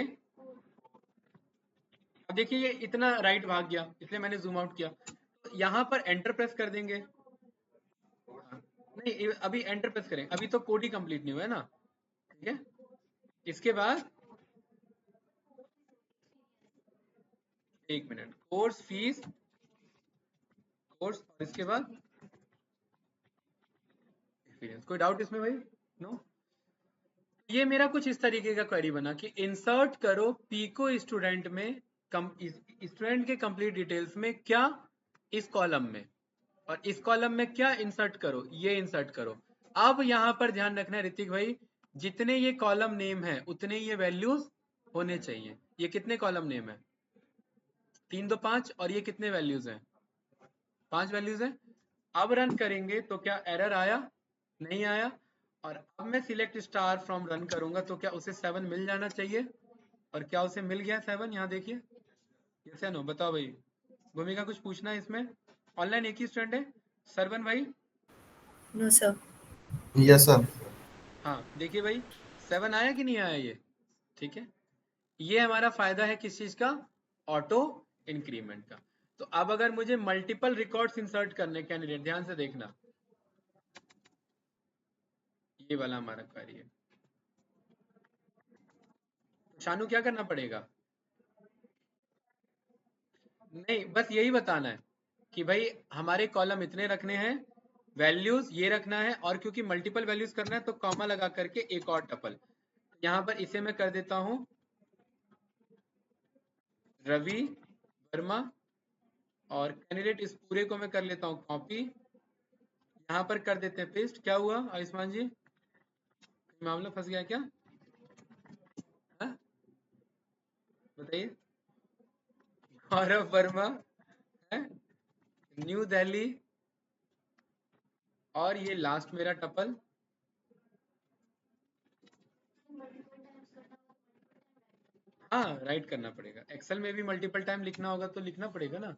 अब देखिए ये इतना राइट भाग गया इसलिए मैंने जूम आउट किया, तो यहाँ पर एंटर प्रेस कर देंगे। हाँ, नहीं अभी एंटर प्रेस करें, अभी तो कोड ही कंप्लीट नहीं हुआ है ना, ठीक है। इसके बाद 1 मिनट, कोर्स फीस, कोर्स, और इसके बाद एक्सपीरियंस। कोई डाउट इसमें भाई? नो। ये मेरा कुछ इस तरीके का क्वेरी बना कि इंसर्ट करो पीको स्टूडेंट में स्टूडेंट के कंप्लीट डिटेल्स में क्या इस कॉलम में, और इस कॉलम में क्या इंसर्ट करो, ये इंसर्ट करो। अब यहाँ पर ध्यान रखना है ऋतिक भाई, जितने ये कॉलम नेम है उतने ये वैल्यूज होने चाहिए। ये कितने कॉलम नेम है? 3 2 5, और ये कितने वैल्यूज हैं? 5 वैल्यूज हैं। अब रन करेंगे तो क्या एरर आया? नहीं आया। और अब मैं सिलेक्ट स्टार फ्रॉम रन करूंगा तो क्या उसे 7 मिल जाना चाहिए? और क्या उसे मिल गया 7? यहाँ देखिए, यस या नो, बताओ भाई। भूमिका कुछ पूछना है इसमें? ऑनलाइन एक ही स्टूडेंट है, सरवन भाई। No sir. Yes sir. हाँ देखिए भाई, 7 आया कि नहीं आया ये? ठीक है, ये हमारा फायदा है किस चीज का? ऑटो इंक्रीमेंट का। तो अब अगर मुझे मल्टीपल रिकॉर्ड्स इंसर्ट करने, कैंडिडेट ध्यान से देखना, ये वाला हमारा क्वेरी है। शानू क्या करना पड़ेगा? नहीं बस यही बताना है कि भाई हमारे कॉलम इतने रखने हैं, वैल्यूज ये रखना है, और क्योंकि मल्टीपल वैल्यूज करना है तो कॉमा लगा करके एक और टपल, यहाँ पर इसे मैं कर देता हूं रवि वर्मा, और कैंडिडेट इस पूरे को मैं कर लेता हूँ कॉपी, यहाँ पर कर देते हैं पेस्ट। क्या हुआ आयुष्मान जी, मामला फंस गया क्या? हाँ? बताइए। गौरव वर्मा है, न्यू दिल्ली, और ये लास्ट मेरा टपल। हाँ राइट करना पड़ेगा, एक्सेल में भी मल्टीपल टाइम लिखना होगा तो लिखना पड़ेगा ना।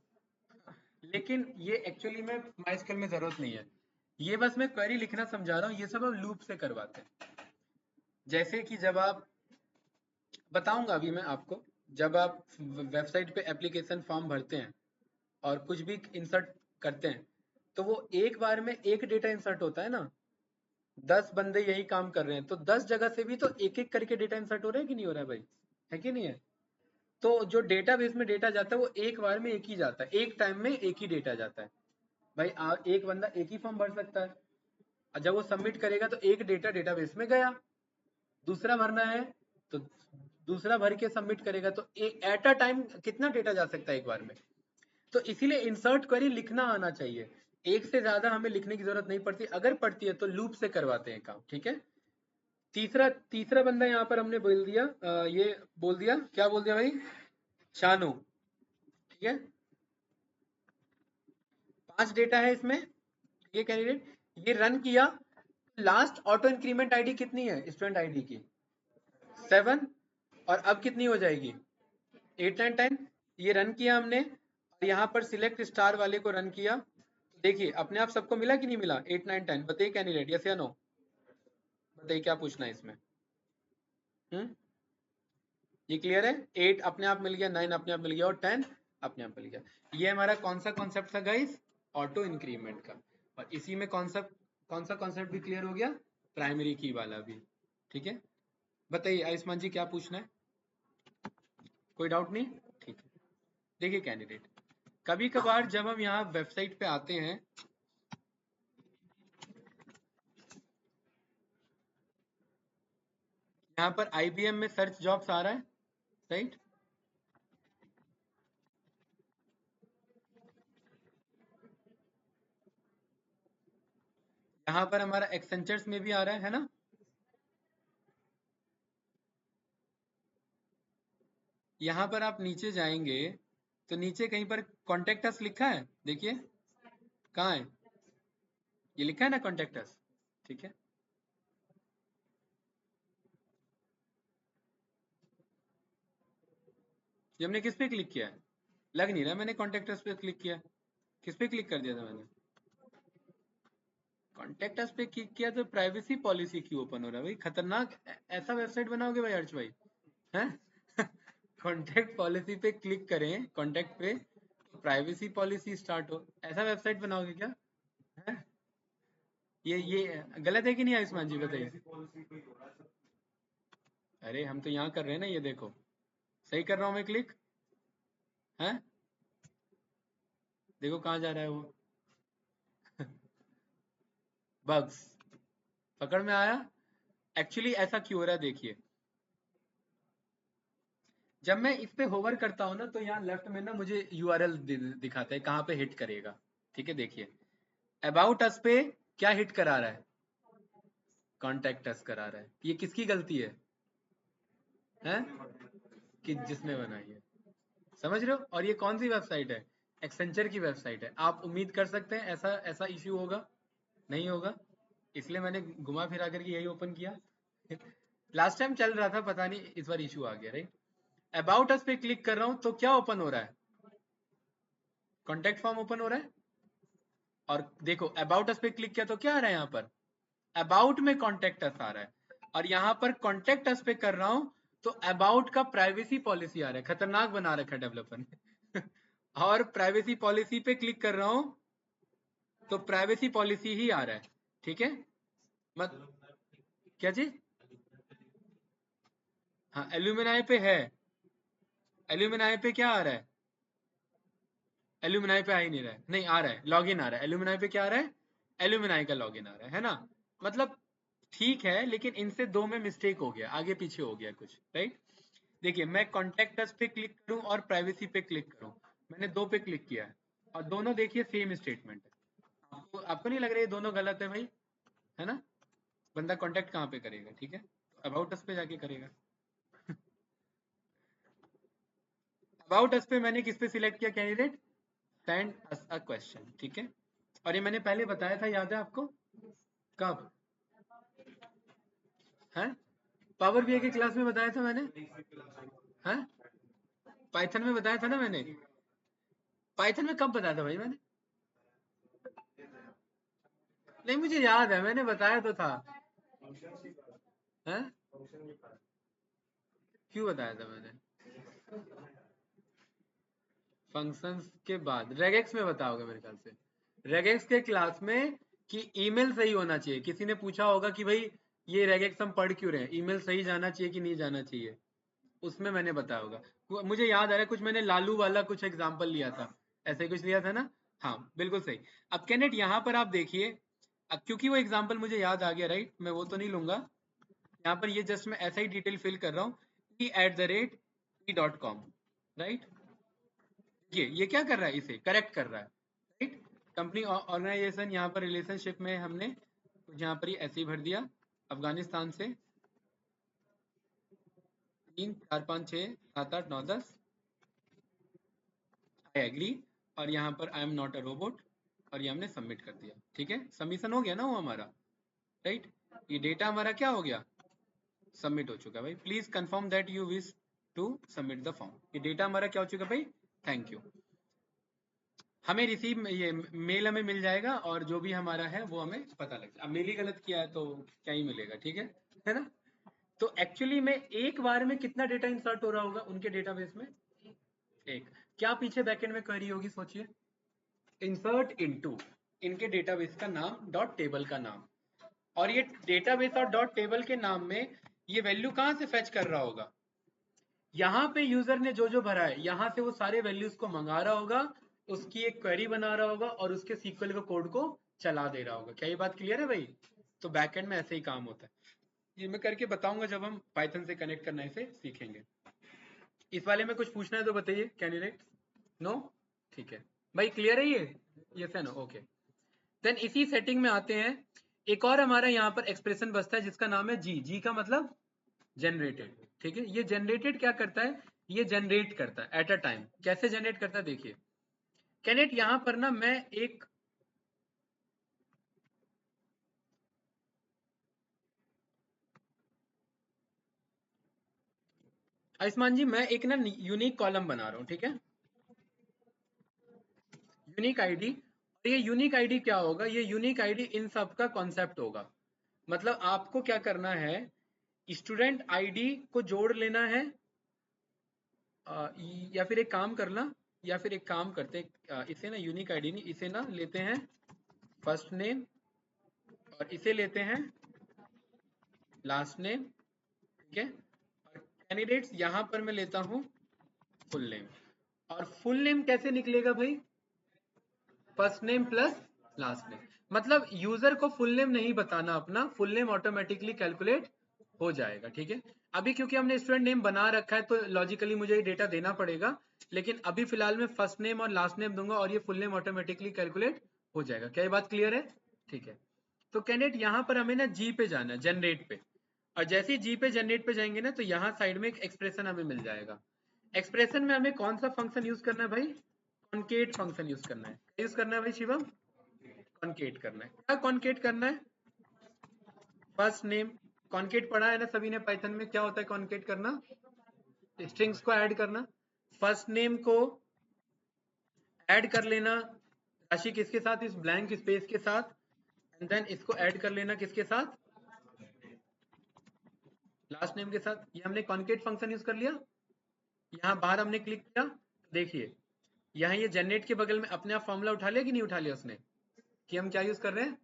लेकिन ये एक्चुअली में माइस्कल में जरूरत नहीं है, ये बस मैं क्वेरी लिखना समझा रहा हूँ, ये सब हम लूप से करवाते हैं। जैसे कि जब आप, बताऊंगा अभी मैं आपको, जब आप वेबसाइट पे एप्लीकेशन फॉर्म भरते हैं और कुछ भी इंसर्ट करते हैं तो वो एक बार में एक डेटा इंसर्ट होता है ना, 10 बंदे यही काम कर रहे हैं तो 10 जगह से भी तो एक एक करके डेटा इंसर्ट हो रहा है कि नहीं हो रहा है भाई, है कि नहीं है? तो जो डेटाबेस में डेटा जाता है वो एक बार में एक ही जाता है, एक टाइम में एक ही डेटा जाता है भाई। एक बंदा एक ही फॉर्म भर सकता है, और जब वो सबमिट करेगा तो एक डेटा डेटाबेस में गया, दूसरा भरना है तो दूसरा भर के सबमिट करेगा, तो एट अ टाइम कितना डेटा जा सकता है एक बार में। तो इसीलिए इंसर्ट क्वेरी लिखना आना चाहिए, एक से ज्यादा हमें लिखने की जरूरत नहीं पड़ती, अगर पड़ती है तो लूप से करवाते हैं काम, ठीक है। तीसरा बंदा यहाँ पर हमने बोल दिया, ये बोल दिया, क्या बोल दिया भाई, शानू, ठीक है। 5 डेटा है इसमें, ये कैंडिडेट, ये रन किया, लास्ट ऑटो इंक्रीमेंट आईडी कितनी है स्टूडेंट आईडी की, 7, और अब कितनी हो जाएगी, 8 9 10। ये रन किया हमने, और यहाँ पर सिलेक्ट स्टार वाले को रन किया, देखिए अपने आप सबको मिला कि नहीं मिला, 8 9 10, बताइए कैंडिडेट, यस या नो, बताइए क्या पूछना है इसमें। ये क्लियर है, 8 अपने आप मिल गया, 9 अपने आप मिल गया, और 10 अपने आप मिल गया। ये हमारा कौन सा कॉन्सेप्ट था गाइस, ऑटो इंक्रीमेंट का, और इसी में कौन सा कॉन्सेप्ट भी क्लियर हो गया, प्राइमरी की वाला भी, ठीक है। बताइए आयुष्मान जी क्या पूछना है, कोई डाउट नहीं, ठीक है। देखिए कैंडिडेट, कभी कभार जब हम यहाँ वेबसाइट पे आते हैं, यहाँ पर IBM में सर्च जॉब्स आ रहा है, राइट, यहाँ पर हमारा एक्सेंचर्स में भी आ रहा है ना, यहाँ पर आप नीचे जाएंगे तो नीचे कहीं पर कॉन्टेक्ट अस लिखा है, देखिए कहाँ है, ये लिखा है ना कॉन्टेक्ट अस, ठीक है। ये हमने किस पे क्लिक किया है, लग नहीं रहा मैंने कॉन्टेक्ट अस पे क्लिक किया, किस पे क्लिक कर दिया था मैंने, कॉन्टेक्ट अस पे क्लिक किया, तो प्राइवेसी पॉलिसी क्यों ओपन हो रहा है भाई, खतरनाक ऐसा वेबसाइट बनाओगे भाई अर्श भाई, हैं कॉन्टेक्ट पॉलिसी पे क्लिक करें, कॉन्टेक्ट पे प्राइवेसी पॉलिसी स्टार्ट हो, ऐसा वेबसाइट बनाओगे क्या, है? ये गलत है कि नहीं आयुष्मान जी, बताइए। अरे हम तो यहाँ कर रहे हैं ना, ये देखो सही कर रहा हूँ मैं क्लिक, है, देखो कहाँ जा रहा है वो बग्स, पकड़ में आया। एक्चुअली ऐसा क्यों हो रहा है, देखिए जब मैं इस पे होवर करता हूँ ना, तो यहाँ लेफ्ट में ना मुझे URL दिखाता है कहाँ पे हिट करेगा, ठीक है। देखिए अबाउट अस पे क्या हिट करा रहा है, कॉन्टेक्ट अस करा रहा है, ये किसकी गलती है, हैं, कि जिसने बनाई है, समझ रहे हो। और ये कौन सी वेबसाइट है, एक्सेंचर की वेबसाइट है, आप उम्मीद कर सकते हैं ऐसा ऐसा इश्यू होगा, नहीं होगा, इसलिए मैंने घुमा फिरा करके यही ओपन किया लास्ट टाइम चल रहा था, पता नहीं इस बार इशू आ गया, राइट। अबाउट अस पे क्लिक कर रहा हूं तो क्या ओपन हो रहा है, कॉन्टेक्ट फॉर्म ओपन हो रहा है, और देखो अबाउट अस पे क्लिक किया तो क्या आ रहा है, यहाँ पर अबाउट में कॉन्टेक्ट अस आ रहा है, और यहाँ पर कॉन्टेक्ट अस पे कर रहा हूं तो अबाउट का प्राइवेसी पॉलिसी आ रहा है, खतरनाक बना रखा है डेवलपर ने और प्राइवेसी पॉलिसी पे क्लिक कर रहा हूं तो प्राइवेसी पॉलिसी ही आ रहा है, ठीक है। मत क्या चीज, हाँ एल्यूमिनाई पे है, एल्यूमिनाई पे क्या आ रहा है, एल्यूमिनाई पे आ ही नहीं रहा है, नहीं आ रहा है, लॉगिन आ रहा है, एल्यूमिनाई पे क्या आ रहा है, एल्यूमिनाई का लॉगिन आ रहा है ना, मतलब ठीक है, लेकिन इनसे दो में मिस्टेक हो गया, आगे पीछे हो गया कुछ, राइट। देखिए मैं कॉन्टेक्ट अस पे क्लिक करूं और प्राइवेसी पे क्लिक करूं, मैंने दो पे क्लिक किया है, और दोनों देखिए सेम स्टेटमेंट है, आपको नहीं लग रहा है ये दोनों गलत है भाई, है ना। बंदा कॉन्टेक्ट कहाँ पे करेगा, ठीक है, अबाउट अस पे जाके करेगा अबाउट अस पे मैंने किस पे सिलेक्ट किया candidate, send us a question, ठीक है। और ये मैंने पहले बताया था, याद है आपको, कब है, पावर बीआई की क्लास में बताया था मैंने, है पाइथन में बताया था ना मैंने, पाइथन में कब बताया था भाई मैंने, नहीं मुझे याद है मैंने बताया तो था, है क्यों बताया था मैंने, फंक्शंस के बाद रेगेक्स में बताओगे मेरे ख्याल से, रेगेक्स के क्लास में, कि ईमेल सही होना चाहिए, किसी ने पूछा होगा कि भाई ये रेगेक्स हम पढ़ क्यों रहे हैं, ईमेल सही जाना चाहिए कि नहीं जाना चाहिए, उसमें मैंने बताया होगा, मुझे याद आ रहा है कुछ मैंने लालू वाला कुछ एग्जाम्पल लिया था, ऐसे ही कुछ लिया था ना, हाँ बिल्कुल सही। अब कैंडिडेट यहाँ पर आप देखिए, अब क्योंकि वो एग्जाम्पल मुझे याद आ गया, राइट, मैं वो तो नहीं लूंगा, यहाँ पर ये जस्ट मैं ऐसा ही डिटेल फिल कर रहा हूँ, e@e.com, राइट, ये क्या कर रहा है, इसे करेक्ट कर रहा है, राइट। कंपनी ऑर्गेनाइजेशन, यहाँ पर रिलेशनशिप में हमने कुछ यहाँ पर ही ऐसे ही भर दिया, अफगानिस्तान से 3 4 5 6 7 8 9 10 आई एग्री, और यहाँ पर I am not a robot, और ये हमने सबमिट कर दिया। ठीक है, सबमिशन हो गया ना वो हमारा, राइट। ये डेटा हमारा क्या हो गया, सबमिट हो चुका है भाई। Please confirm that you wish to submit the form. ये डेटा हमारा क्या हो चुका है भाई, थैंक यू। हमें रिसीव ये मेल हमें मिल जाएगा, और जो भी हमारा है वो हमें पता लग जाएगा। अब मेल ही गलत किया है तो क्या ही मिलेगा, ठीक है ना। तो एक्चुअली में एक बार में कितना डेटा इंसर्ट हो रहा होगा उनके डेटाबेस में, एक। क्या पीछे बैकएंड में क्वेरी होगी, सोचिए, इंसर्ट इनटू, इनके डेटाबेस का नाम, डॉट टेबल का नाम, और ये डेटाबेस और डॉट टेबल के नाम में ये वैल्यू कहां से फेच कर रहा होगा, यहाँ पे यूजर ने जो जो भरा है यहाँ से वो सारे वैल्यूज को मंगा रहा होगा, उसकी एक क्वेरी बना रहा होगा और उसके सीक्वल के कोड को चला दे रहा होगा। क्या ये बात क्लियर है भाई। तो बैकएंड में ऐसे ही काम होता है। ये मैं करके बताऊंगा जब हम पाइथन से कनेक्ट करना इसे सीखेंगे। इस वाले में कुछ पूछना है तो बताइए कैंडिडेट। नो, ठीक है भाई, क्लियर है ये, यस है नो, ओके। देन इसी सेटिंग में आते हैं, एक और हमारा यहाँ पर एक्सप्रेशन बचता है जिसका नाम है जी। जी का मतलब जनरेटेड, ठीक है। ये जनरेटेड क्या करता है, ये जनरेट करता है एट अ टाइम। कैसे जनरेट करता है देखिए कैंडिडेट, यहां पर ना मैं एक आयुष्मान जी, मैं एक ना यूनिक कॉलम बना रहा हूं, ठीक है, यूनिक आईडी। और ये यूनिक आईडी क्या होगा, ये यूनिक आईडी इन सब का कॉन्सेप्ट होगा। मतलब आपको क्या करना है, स्टूडेंट आईडी को जोड़ लेना है, या फिर एक काम करना, या फिर एक काम करते इसे ना यूनिक आईडी नहीं, इसे ना लेते हैं फर्स्ट नेम, और इसे लेते हैं लास्ट नेम, ठीक है। और कैंडिडेट्स यहां पर मैं लेता हूं फुल नेम। और फुल नेम कैसे निकलेगा भाई, first name plus last name. मतलब यूजर को फुल नेम नहीं बताना अपना, फुल नेम ऑटोमेटिकली कैलकुलेट हो जाएगा, ठीक है। अभी क्योंकि हमने स्टूडेंट नेम बना रखा है तो लॉजिकली मुझे ये डेटा देना पड़ेगा, लेकिन अभी फिलहाल मैं फर्स्ट नेम और लास्ट नेम दूंगा और ये फुल नेम ऑटोमेटिकली कैलकुलेट हो जाएगा। क्या ये बात क्लियर है, ठीक है। तो कैंडिडेट यहाँ पर हमें ना जी पे जाना है, जनरेट पे, और जैसे ही जी पे जनरेट पे जाएंगे ना तो यहाँ साइड में एक एक्सप्रेशन हमें मिल जाएगा। एक्सप्रेशन में हमें कौन सा फंक्शन यूज करना है भाई, कॉन्केट फंक्शन यूज करना है। क्या यूज करना है भाई शिवम, कॉन्केट करना है। क्या कॉन्केट करना है, फर्स्ट नेम। कॉन्केट पढ़ा है ना सभी ने पाइथन में, क्या होता है कॉन्केट करना, स्ट्रिंग्स को ऐड करना। फर्स्ट नेम को ऐड कर लेना राशि किसके साथ, इस ब्लैंक स्पेस के साथ, एंड देन इसको ऐड कर लेना किसके साथ, लास्ट नेम के साथ। ये हमने कॉन्केट फंक्शन यूज कर लिया। यहाँ बाहर हमने क्लिक किया, देखिए यहाँ ये जनरेट के बगल में अपने आप फॉर्मूला उठा लिया कि नहीं उठा लिया उसने, कि हम क्या यूज कर रहे हैं,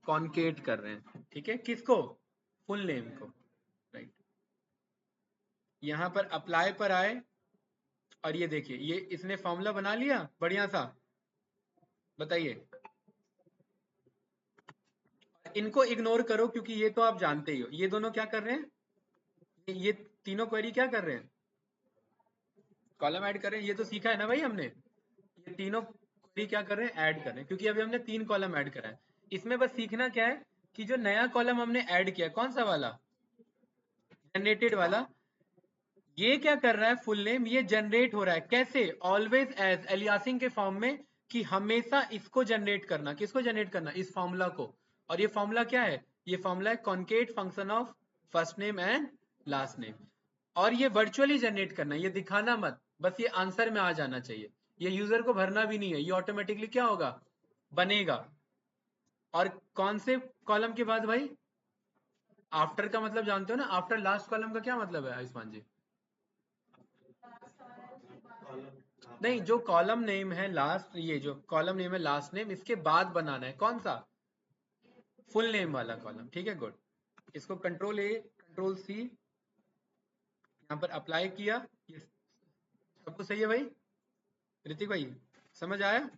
कॉन्केट कर रहे हैं, ठीक है। किसको, फुल नेम को, राइट। यहाँ पर अप्लाई पर आए, और ये देखिए ये इसने फॉर्मूला बना लिया बढ़िया सा, बताइए। इनको इग्नोर करो क्योंकि ये तो आप जानते ही हो, ये दोनों क्या कर रहे हैं, ये तीनों क्वेरी क्या कर रहे हैं, कॉलम ऐड कर रहे हैं। ये तो सीखा है ना भाई हमने, ये तीनों क्वेरी क्या कर रहे हैं, ऐड कर रहे हैं, क्योंकि अभी हमने 3 कॉलम ऐड करा है। इसमें बस सीखना क्या है कि जो नया कॉलम हमने ऐड किया, कौन सा वाला, जनरेटेड वाला, ये क्या कर रहा है, फुल नेम, ये जनरेट हो रहा है कैसे, ऑलवेज एज एलियासिंग के फॉर्म में, कि हमेशा इसको जनरेट करना, किसको जनरेट करना, इस फॉर्मूला को। और ये फॉर्मूला क्या है, ये फॉर्मूला है concat function of first name and last name. और ये वर्चुअली जनरेट करना, ये दिखाना मत, बस ये आंसर में आ जाना चाहिए, ये यूजर को भरना भी नहीं है, ये ऑटोमेटिकली क्या होगा, बनेगा। और कौन से कॉलम के बाद भाई, आफ्टर का मतलब जानते हो ना, आफ्टर लास्ट कॉलम का क्या मतलब है आयुष्मान जी, नहीं, जो कॉलम नेम है लास्ट, ये जो कॉलम नेम है लास्ट नेम, इसके बाद बनाना है कौन सा, फुल नेम वाला कॉलम, ठीक है, गुड। इसको कंट्रोल ए कंट्रोल सी यहाँ पर अप्लाई किया, ये सबको सही है भाई, ऋतिक भाई समझ आया,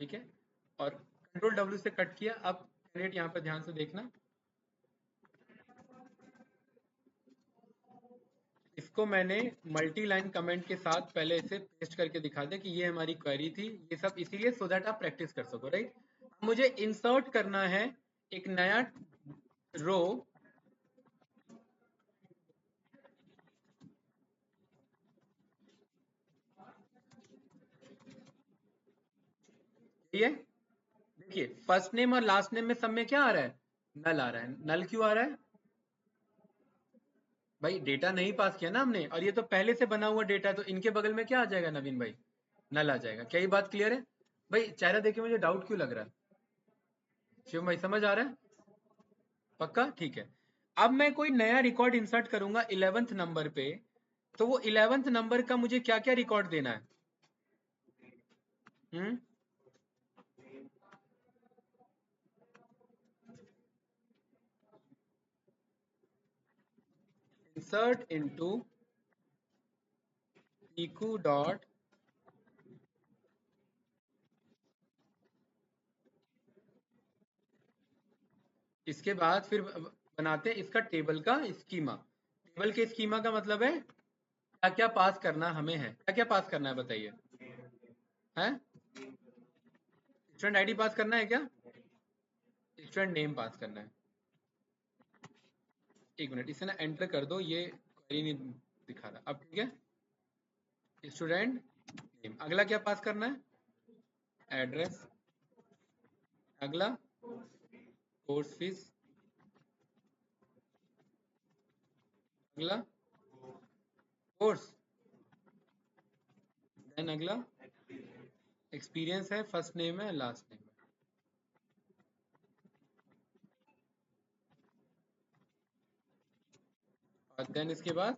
ठीक है। और कंट्रोल डब्ल्यू से कट किया। अब कैंडिडेट यहाँ पर ध्यान से देखना, इसको मैंने मल्टी लाइन कमेंट के साथ पहले इसे पेस्ट करके दिखा दिया कि ये हमारी क्वेरी थी, ये सब इसीलिए सो दैट आप प्रैक्टिस कर सको, राइट। मुझे इंसर्ट करना है एक नया रो, ये देखिए फर्स्ट नेम और लास्ट नेम में सब में क्या आ रहा है, नल आ रहा है। नल क्यों आ रहा है भाई, डेटा नहीं पास किया ना हमने, और ये तो पहले से बना हुआ डेटा, तो इनके बगल में क्या आ जाएगा नवीन भाई, नल आ जाएगा। क्या ये बात क्लियर है भाई? चेहरा देखे मुझे डाउट क्यों लग रहा है? शिवम भाई समझ आ रहा है? पक्का ठीक है। अब मैं कोई नया रिकॉर्ड इंसर्ट करूंगा 11th नंबर पे, तो वो 11th नंबर का मुझे क्या क्या रिकॉर्ड देना है? हम्म insert into eq dot, इसके बाद फिर बनाते हैं इसका टेबल का स्कीमा। टेबल के स्कीमा का मतलब है क्या क्या पास करना हमें है, क्या क्या पास करना है बताइए? हैं? स्टूडेंट आईडी पास करना है क्या? स्टूडेंट नेम पास करना है। एक मिनट, इसे ना एंटर कर दो, ये क्वेरी नहीं दिखा रहा अब, ठीक है। स्टूडेंट नेम, अगला क्या पास करना है? एड्रेस। अगला कोर्स फीस। अगला कोर्स। देन अगला एक्सपीरियंस है, फर्स्ट नेम है, लास्ट नेम है। और देन इसके बाद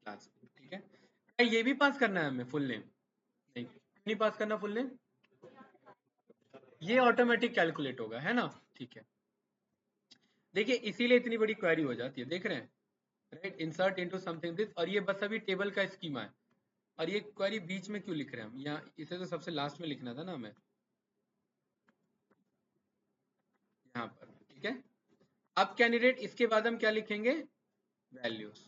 लास्ट नेम, ठीक है। क्या ये भी पास करना है हमें फुल नेम? नहीं, क्यों नहीं पास करना फुल नेम? ये ऑटोमेटिक कैलकुलेट होगा, है ना? ठीक है। देखिए इसीलिए इतनी बड़ी क्वेरी हो जाती है, देख रहे हैं, right? Insert into something this, और ये बस अभी टेबल का स्कीमा है। और ये क्वेरी बीच में क्यों लिख रहे हैं हम? यहाँ इसे तो सबसे लास्ट में लिखना था ना हमें, यहाँ पर, ठीक है। अब कैंडिडेट इसके बाद हम क्या लिखेंगे? वैल्यूज।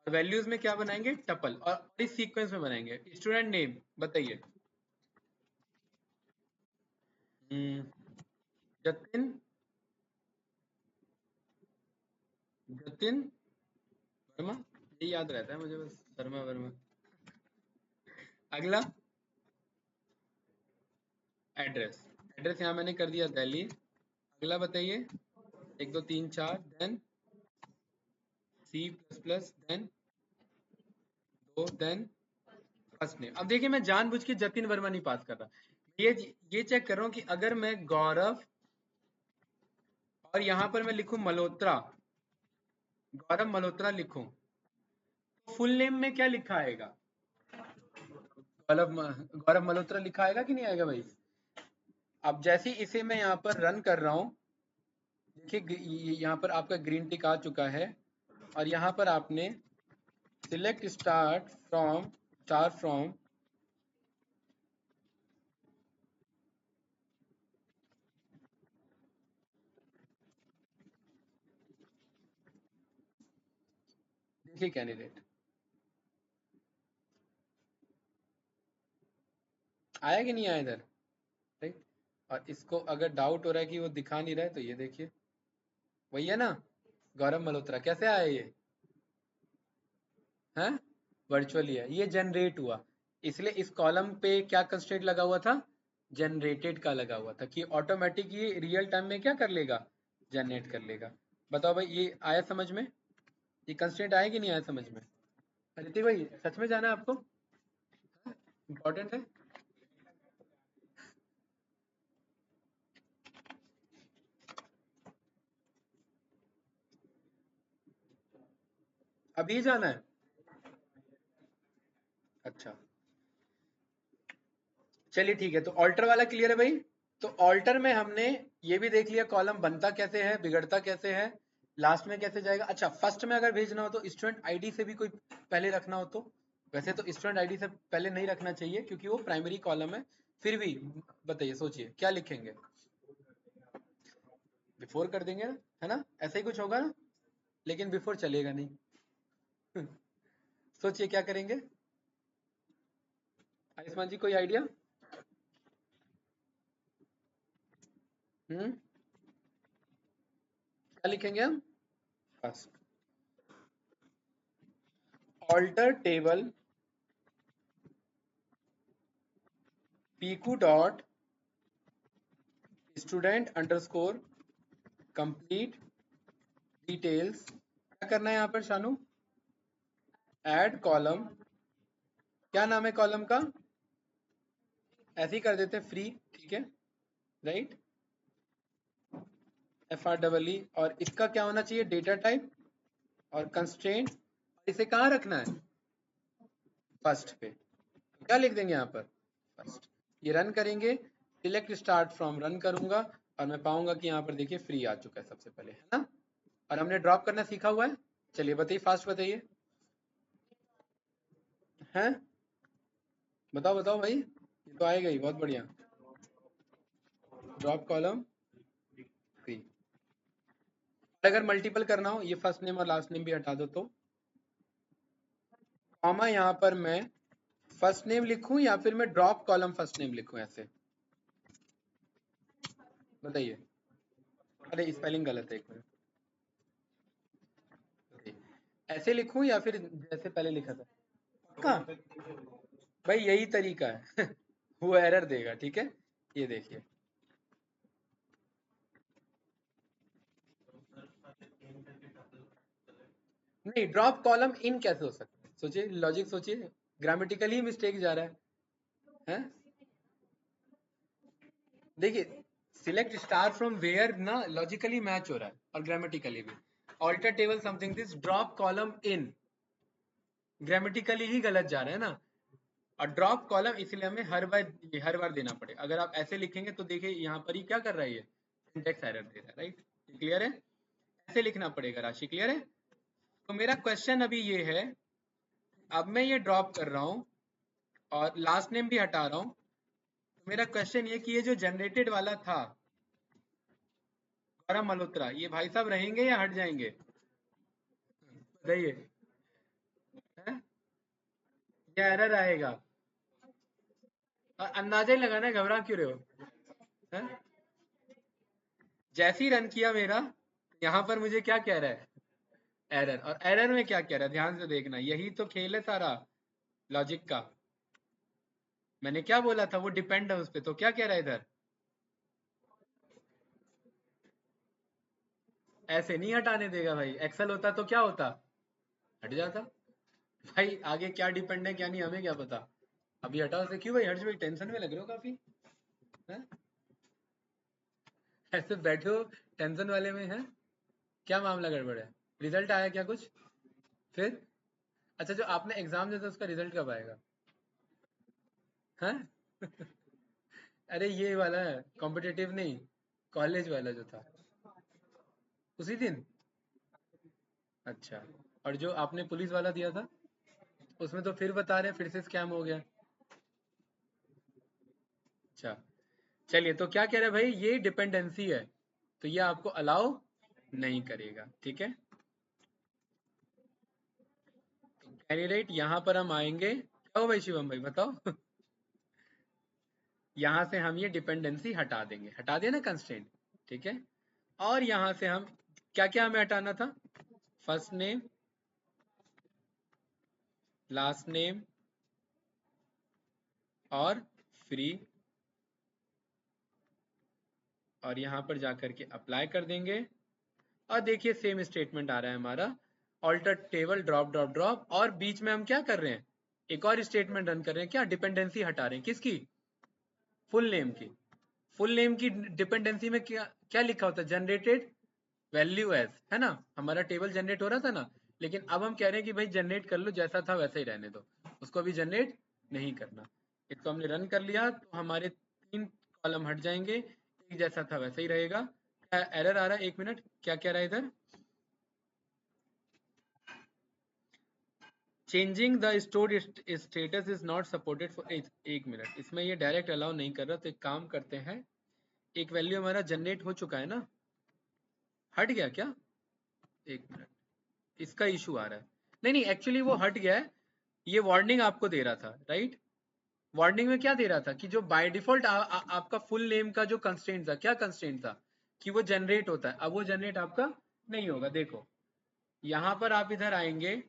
और वैल्यूज में क्या बनाएंगे? टपल, और इस सीक्वेंस में बनाएंगे। स्टूडेंट नेम बताइए। जतिन, जतिन वर्मा, ये याद रहता है मुझे बस, वर्मा वर्मा। अगला एड्रेस, एड्रेस यहाँ मैंने कर दिया दिल्ली। अगला बताइए, 1 2 3 4, then C plus plus, then 2, then first name. अब देखिए मैं जानबूझ के जतिन वर्मा नहीं पास कर रहा, ये चेक कर रहा हूँ कि अगर मैं गौरव और यहाँ पर मैं लिखूं मल्होत्रा, गौरव मल्होत्रा लिखूं, तो फुल नेम में क्या लिखा आएगा? गौरव मल्होत्रा लिखा आएगा कि नहीं आएगा भाई? अब जैसे ही इसे मैं यहाँ पर रन कर रहा हूँ, देखिए यहाँ पर आपका ग्रीन टिक आ चुका है, और यहाँ पर आपने सिलेक्ट स्टार फ्रॉम देखिए कैंडिडेट आया कि नहीं आया इधर, राइट? और इसको अगर डाउट हो रहा है कि वो दिखा नहीं रहा है, तो ये देखिए वही है ना, गौरव मल्होत्रा। कैसे आया ये? है वर्चुअली है, ये जनरेट हुआ। इसलिए इस कॉलम पे क्या कंस्ट्रेंट लगा हुआ था? जनरेटेड का लगा हुआ था, कि ऑटोमेटिक ये रियल टाइम में क्या कर लेगा? जनरेट कर लेगा। बताओ भाई ये आया समझ में? ये कंस्ट्रेंट आया कि नहीं आया समझ में? ऋतिक भाई सच में जाना है आपको? इम्पोर्टेंट है। अभी जाना है? अच्छा चलिए ठीक है, तो ऑल्टर वाला क्लियर है भाई। तो ऑल्टर में हमने ये भी देख लिया कॉलम बनता कैसे है, बिगड़ता कैसे है, लास्ट में कैसे जाएगा। अच्छा फर्स्ट में अगर भेजना हो तो स्टूडेंट आईडी से भी कोई पहले रखना हो तो? वैसे तो स्टूडेंट आईडी से पहले नहीं रखना चाहिए क्योंकि वो प्राइमरी कॉलम है। फिर भी बताइए, सोचिए क्या लिखेंगे? बिफोर कर देंगे ना, है ना? ऐसा ही कुछ होगा ना, लेकिन बिफोर चलेगा नहीं। सोचिए क्या करेंगे? आयुष्मान जी कोई आइडिया? क्या लिखेंगे हम? First. Alter table pq dot student underscore complete details. क्या करना है यहाँ पर शानू? Add column. क्या नाम है कॉलम का? ऐसे ही कर देते हैं, फ्री, ठीक है, राइट, FREE। और इसका क्या होना चाहिए? डेटा टाइप और कंस्ट्रेंट। इसे कहाँ रखना है? फर्स्ट पे। क्या लिख देंगे यहाँ पर? फर्स्ट। ये रन करेंगे, सिलेक्ट स्टार्ट फ्रॉम रन करूंगा और मैं पाऊंगा कि यहाँ पर देखिए फ्री आ चुका है सबसे पहले, है ना। और हमने ड्रॉप करना सीखा हुआ है। चलिए बताइए, फास्ट बताइए, हैं? बताओ बताओ भाई, ये तो आएगा ही, बहुत बढ़िया। Drop column free. अगर मल्टीपल करना हो, ये फर्स्ट नेम और लास्ट नेम भी हटा दो, तो कॉमा यहाँ पर मैं फर्स्ट नेम लिखूं या फिर मैं ड्रॉप कॉलम फर्स्ट नेम लिखूं? ऐसे बताइए। अरे स्पेलिंग गलत है, एक मिनट। ऐसे लिखूं या फिर जैसे पहले लिखा था? पक्का भाई, यही तरीका है। वो एरर देगा, ठीक है, ये देखिए। नहीं, ड्रॉप कॉलम इन कैसे हो सकता है? सोचिए, लॉजिक सोचिए, ग्रामेटिकली मिस्टेक जा रहा है? देखिए, सिलेक्ट स्टार फ्रॉम वेयर ना लॉजिकली मैच हो रहा है और ग्रामेटिकली भी। Alter table something this, drop column in, grammatically ही गलत जा रहा है ना। और ड्रॉप कॉलम इसलिए हमें हर बार देना पड़े। अगर आप ऐसे लिखेंगे तो देखिए यहाँ पर ही क्या कर रहा है, ये सिंटैक्स एरर दे रहा है, राइट। क्लियर है? ऐसे लिखना पड़ेगा राशि, क्लियर है? तो मेरा क्वेश्चन अभी ये है, अब मैं ये ड्रॉप कर रहा हूँ और लास्ट नेम भी हटा रहा हूँ। तो मेरा क्वेश्चन ये कि ये जो जनरेटेड वाला था गौरव मल्होत्रा, ये भाई साहब रहेंगे या हट जाएंगे? बताइए, हैं? या एरर आएगा? अंदाजा ही लगाना है, घबरा क्यों रहे हो? हैं? जैसे ही रन किया मेरा, यहाँ पर मुझे क्या कह रहा है? एरर। और एरर में क्या कह रहा है? ध्यान से देखना, यही तो खेल है सारा लॉजिक का। मैंने क्या बोला था? वो डिपेंड है उस पर। तो क्या कह रहा है इधर? ऐसे नहीं हटाने देगा भाई। एक्सेल होता तो क्या होता? हट जाता। भाई आगे क्या डिपेंड है क्या नहीं हमें क्या पता। अभी हटाओ से क्यों भाई? हट जाओ, टेंशन में लग रहे हो काफी, है? ऐसे बैठे हो टेंशन वाले में, है? क्या मामला गड़बड़ है? रिजल्ट आया क्या कुछ? फिर अच्छा, जो आपने एग्जाम दिया था उसका रिजल्ट कब आएगा? हैं? अरे ये वाला कॉम्पिटिटिव नहीं, कॉलेज वाला जो था, उसी दिन? अच्छा। और जो आपने पुलिस वाला दिया था, उसमें तो फिर बता रहे हैं फिर से स्कैम हो गया। अच्छा, चलिए, तो क्या कह रहे हैं भाई? ये डिपेंडेंसी है, तो ये आपको अलाउ नहीं करेगा, ठीक है। कैंडिडेट यहाँ पर हम आएंगे, क्या हो भाई शिवम भाई बताओ? यहाँ से हम ये डिपेंडेंसी हटा देंगे, हटा दिया ना कंस्ट्रेंट, ठीक है। और यहाँ से हम क्या क्या हमें हटाना था? फर्स्ट नेम, लास्ट नेम और फ्री। और यहाँ पर जाकर के अप्लाई कर देंगे और देखिए सेम स्टेटमेंट आ रहा है हमारा, alter table drop drop drop. और बीच में हम क्या कर रहे हैं? एक और स्टेटमेंट रन कर रहे हैं। क्या? डिपेंडेंसी हटा रहे हैं। किसकी? फुल नेम की। फुल नेम की डिपेंडेंसी में क्या क्या लिखा होता है? जनरेटेड वैल्यू एज, है ना। हमारा टेबल जनरेट हो रहा था ना, लेकिन अब हम कह रहे हैं कि भाई जनरेट कर लो, जैसा था वैसा ही रहने दो, उसको अभी जनरेट नहीं करना। इसको हमने रन कर लिया तो हमारे 3 कॉलम हट जाएंगे, एक जैसा था वैसा ही रहेगा। क्या एरर आ रहा है? 1 मिनट, क्या कह रहा है इधर? Changing the store status is not supported for 1 minute. इसमें ये डायरेक्ट अलाउ नहीं कर रहा, तो एक काम करते हैं, एक वैल्यू हमारा जनरेट हो चुका है ना, हट गया क्या? 1 मिनट, इसका इशू आ रहा है। नहीं नहीं, एक्चुअली वो हट गया है, ये वार्निंग आपको दे रहा था, राइट। वार्निंग में क्या दे रहा था कि जो बाय डिफॉल्ट आपका फुल नेम का जो कंस्ट्रेंट था, क्या कंस्ट्रेंट था? कि वो जनरेट होता है। अब वो जनरेट आपका नहीं होगा। देखो यहाँ पर आप इधर आएंगे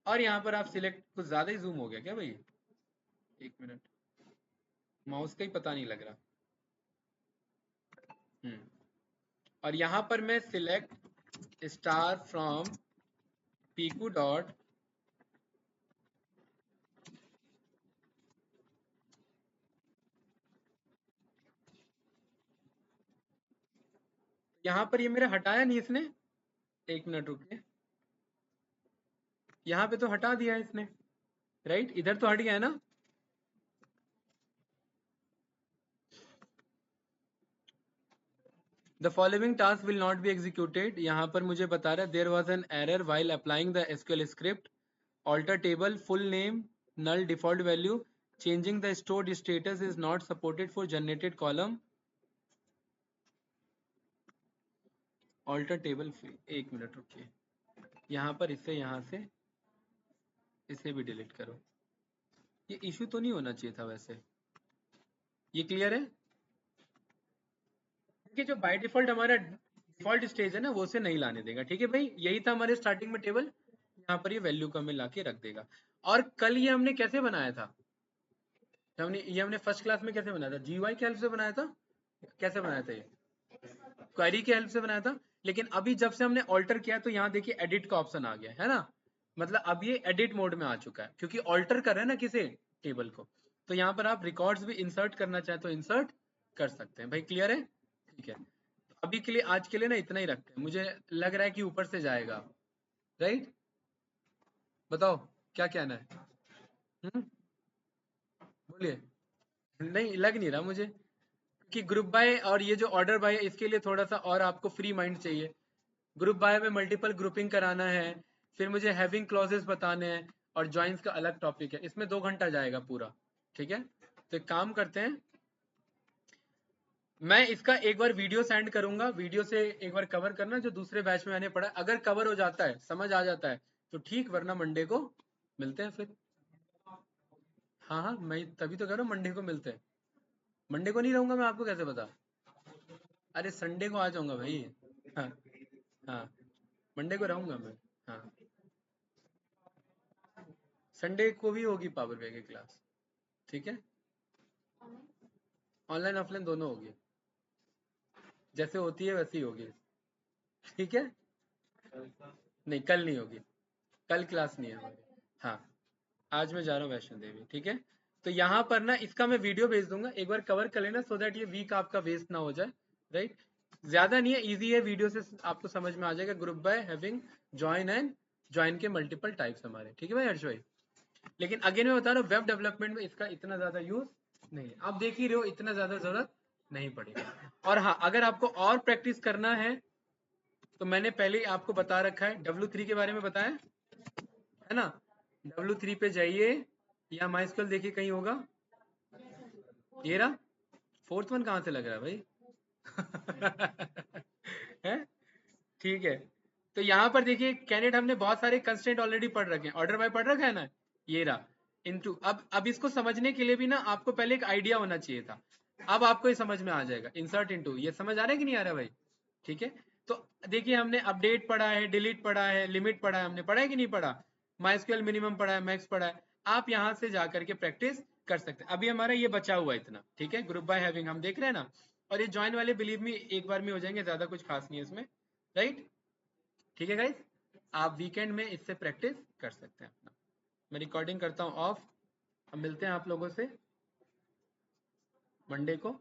और यहाँ पर आप सिलेक्ट, कुछ ज्यादा ही जूम हो गया क्या भाई? एक मिनट, माउस का ही पता नहीं लग रहा। और यहाँ पर मैं select star from Piku dot यहाँ पर ये मेरा हटाया नहीं इसने, एक मिनट रुकिए, यहाँ पे तो हटा दिया है इसने, राइट? इधर तो हट गया है ना? The following task will not be executed, यहाँ पर मुझे बता रहा है there was an error while applying the SQL script, alter table full name null default value, changing the stored status is not supported for generated column, alter table free। एक minute रुकिए, यहाँ पर इससे यहाँ से इसे भी डिलीट करो। ये इशू तो नहीं होना चाहिए था वैसे। ये क्लियर है कि जो बाय डिफॉल्ट हमारा डिफॉल्ट स्टेज है ना, वो से नहीं लाने देगा। ठीक है भाई, यही था हमारे स्टार्टिंग में टेबल, यहाँ पर ये वैल्यू को हमें लाके रख देगा। और कल ये हमने कैसे बनाया था? हमने फर्स्ट क्लास में कैसे बनाया था? जीयूआई की हेल्प से बनाया था। कैसे बनाया था? ये क्वेरी की हेल्प से बनाया था। लेकिन अभी जब से हमने ऑल्टर किया तो यहाँ देखिए एडिट का ऑप्शन आ गया है ना, मतलब अब ये एडिट मोड में आ चुका है, क्योंकि ऑल्टर कर रहे हैं ना किसे, टेबल को। तो यहाँ पर आप रिकॉर्ड्स भी इंसर्ट करना चाहे तो इंसर्ट कर सकते हैं। भाई क्लियर है? ठीक है, तो अभी के लिए, आज के लिए ना इतना ही रखते हैं। मुझे लग रहा है कि ऊपर से जाएगा, राइट? बताओ क्या कहना है? बोलिए। नहीं लग नहीं रहा मुझे कि ग्रुप बाय और ये जो ऑर्डर बाय है, इसके लिए थोड़ा सा और आपको फ्री माइंड चाहिए। ग्रुप बाय में मल्टीपल ग्रुपिंग कराना है, फिर मुझे हैविंग क्लॉजेस बताने हैं, और जॉइंस का अलग टॉपिक है, इसमें 2 घंटा जाएगा पूरा। ठीक है, तो एक काम करते हैं, मैं इसका एक बार वीडियो सेंड करूंगा, वीडियो से एक बार कवर करना जो दूसरे बैच में मैंने पढ़ा। अगर कवर हो जाता है, समझ आ जाता है तो ठीक, वरना मंडे को मिलते हैं फिर। हाँ हाँ, मैं तभी तो कह रहा हूँ मंडे को मिलते हैं। मंडे को नहीं रहूंगा मैं, आपको कैसे पता? अरे संडे को आ जाऊंगा भाई। हाँ हाँ, मंडे को रहूंगा मैं। हाँ, संडे को भी होगी पावर बी की क्लास। ठीक है, ऑनलाइन ऑफलाइन दोनों होगी, जैसे होती है वैसी होगी। ठीक है, नहीं कल नहीं होगी, कल क्लास नहीं है हमारी। हाँ, आज मैं जा रहा हूँ वैष्णो देवी। ठीक है, तो यहाँ पर ना इसका मैं वीडियो भेज दूंगा, एक बार कवर कर लेना, सो दैट ये वीक आपका वेस्ट ना हो जाए, राइट? ज्यादा नहीं है, इजी है, वीडियो से आपको समझ में आ जाएगा। Group by, having, join and join के मल्टीपल टाइप्स हमारे। ठीक है भाई हर्ष भाई? लेकिन अगेन मैं बता रहा हूँ, वेब डेवलपमेंट में इसका इतना ज्यादा यूज नहीं है, आप देख ही रहे हो, इतना ज्यादा जरूरत नहीं पड़ेगा। और हाँ, अगर आपको और प्रैक्टिस करना है तो मैंने पहले ही आपको बता रखा है, W3 के बारे में बताया है ना। W3 पे जाइए, या माइस्कल देखिए कहीं होगा, ये रहा। फोर्थ वन कहाँ से लग रहा है भाई? है? ठीक है, तो यहाँ पर देखिए कैंडिडेट, हमने बहुत सारे कंस्ट्रेंट ऑलरेडी पढ़ रखे हैं, ऑर्डर बाय पढ़ रखा है ना, ये रहा। इनटू, अब इसको समझने के लिए भी ना आपको पहले एक आइडिया होना चाहिए था, अब आपको ये समझ में आ जाएगा। इंसर्ट इनटू, ये समझ आ रहा है कि नहीं आ रहा भाई? ठीक है, तो देखिए हमने अपडेट पढ़ा है, डिलीट पढ़ा है, लिमिट पढ़ा है, हमने पढ़ा है कि नहीं पढ़ा? माइस्क्यूएल मिनिमम पढ़ा है, मैक्स पढ़ा है। आप यहाँ से जा करके प्रैक्टिस कर सकते हैं। अभी हमारा ये बचा हुआ है इतना। ठीक है, ग्रुप बाय हैविंग हम देख रहे हैं ना, और ये ज्वाइन वाले बिलीव में एक बार में हो जाएंगे, ज्यादा कुछ खास नहीं है इसमें, राइट? ठीक है गाइस, आप वीकेंड में इससे प्रैक्टिस कर सकते हैं अपना। मैं रिकॉर्डिंग करता हूँ ऑफ, हम मिलते हैं आप लोगों से मंडे को।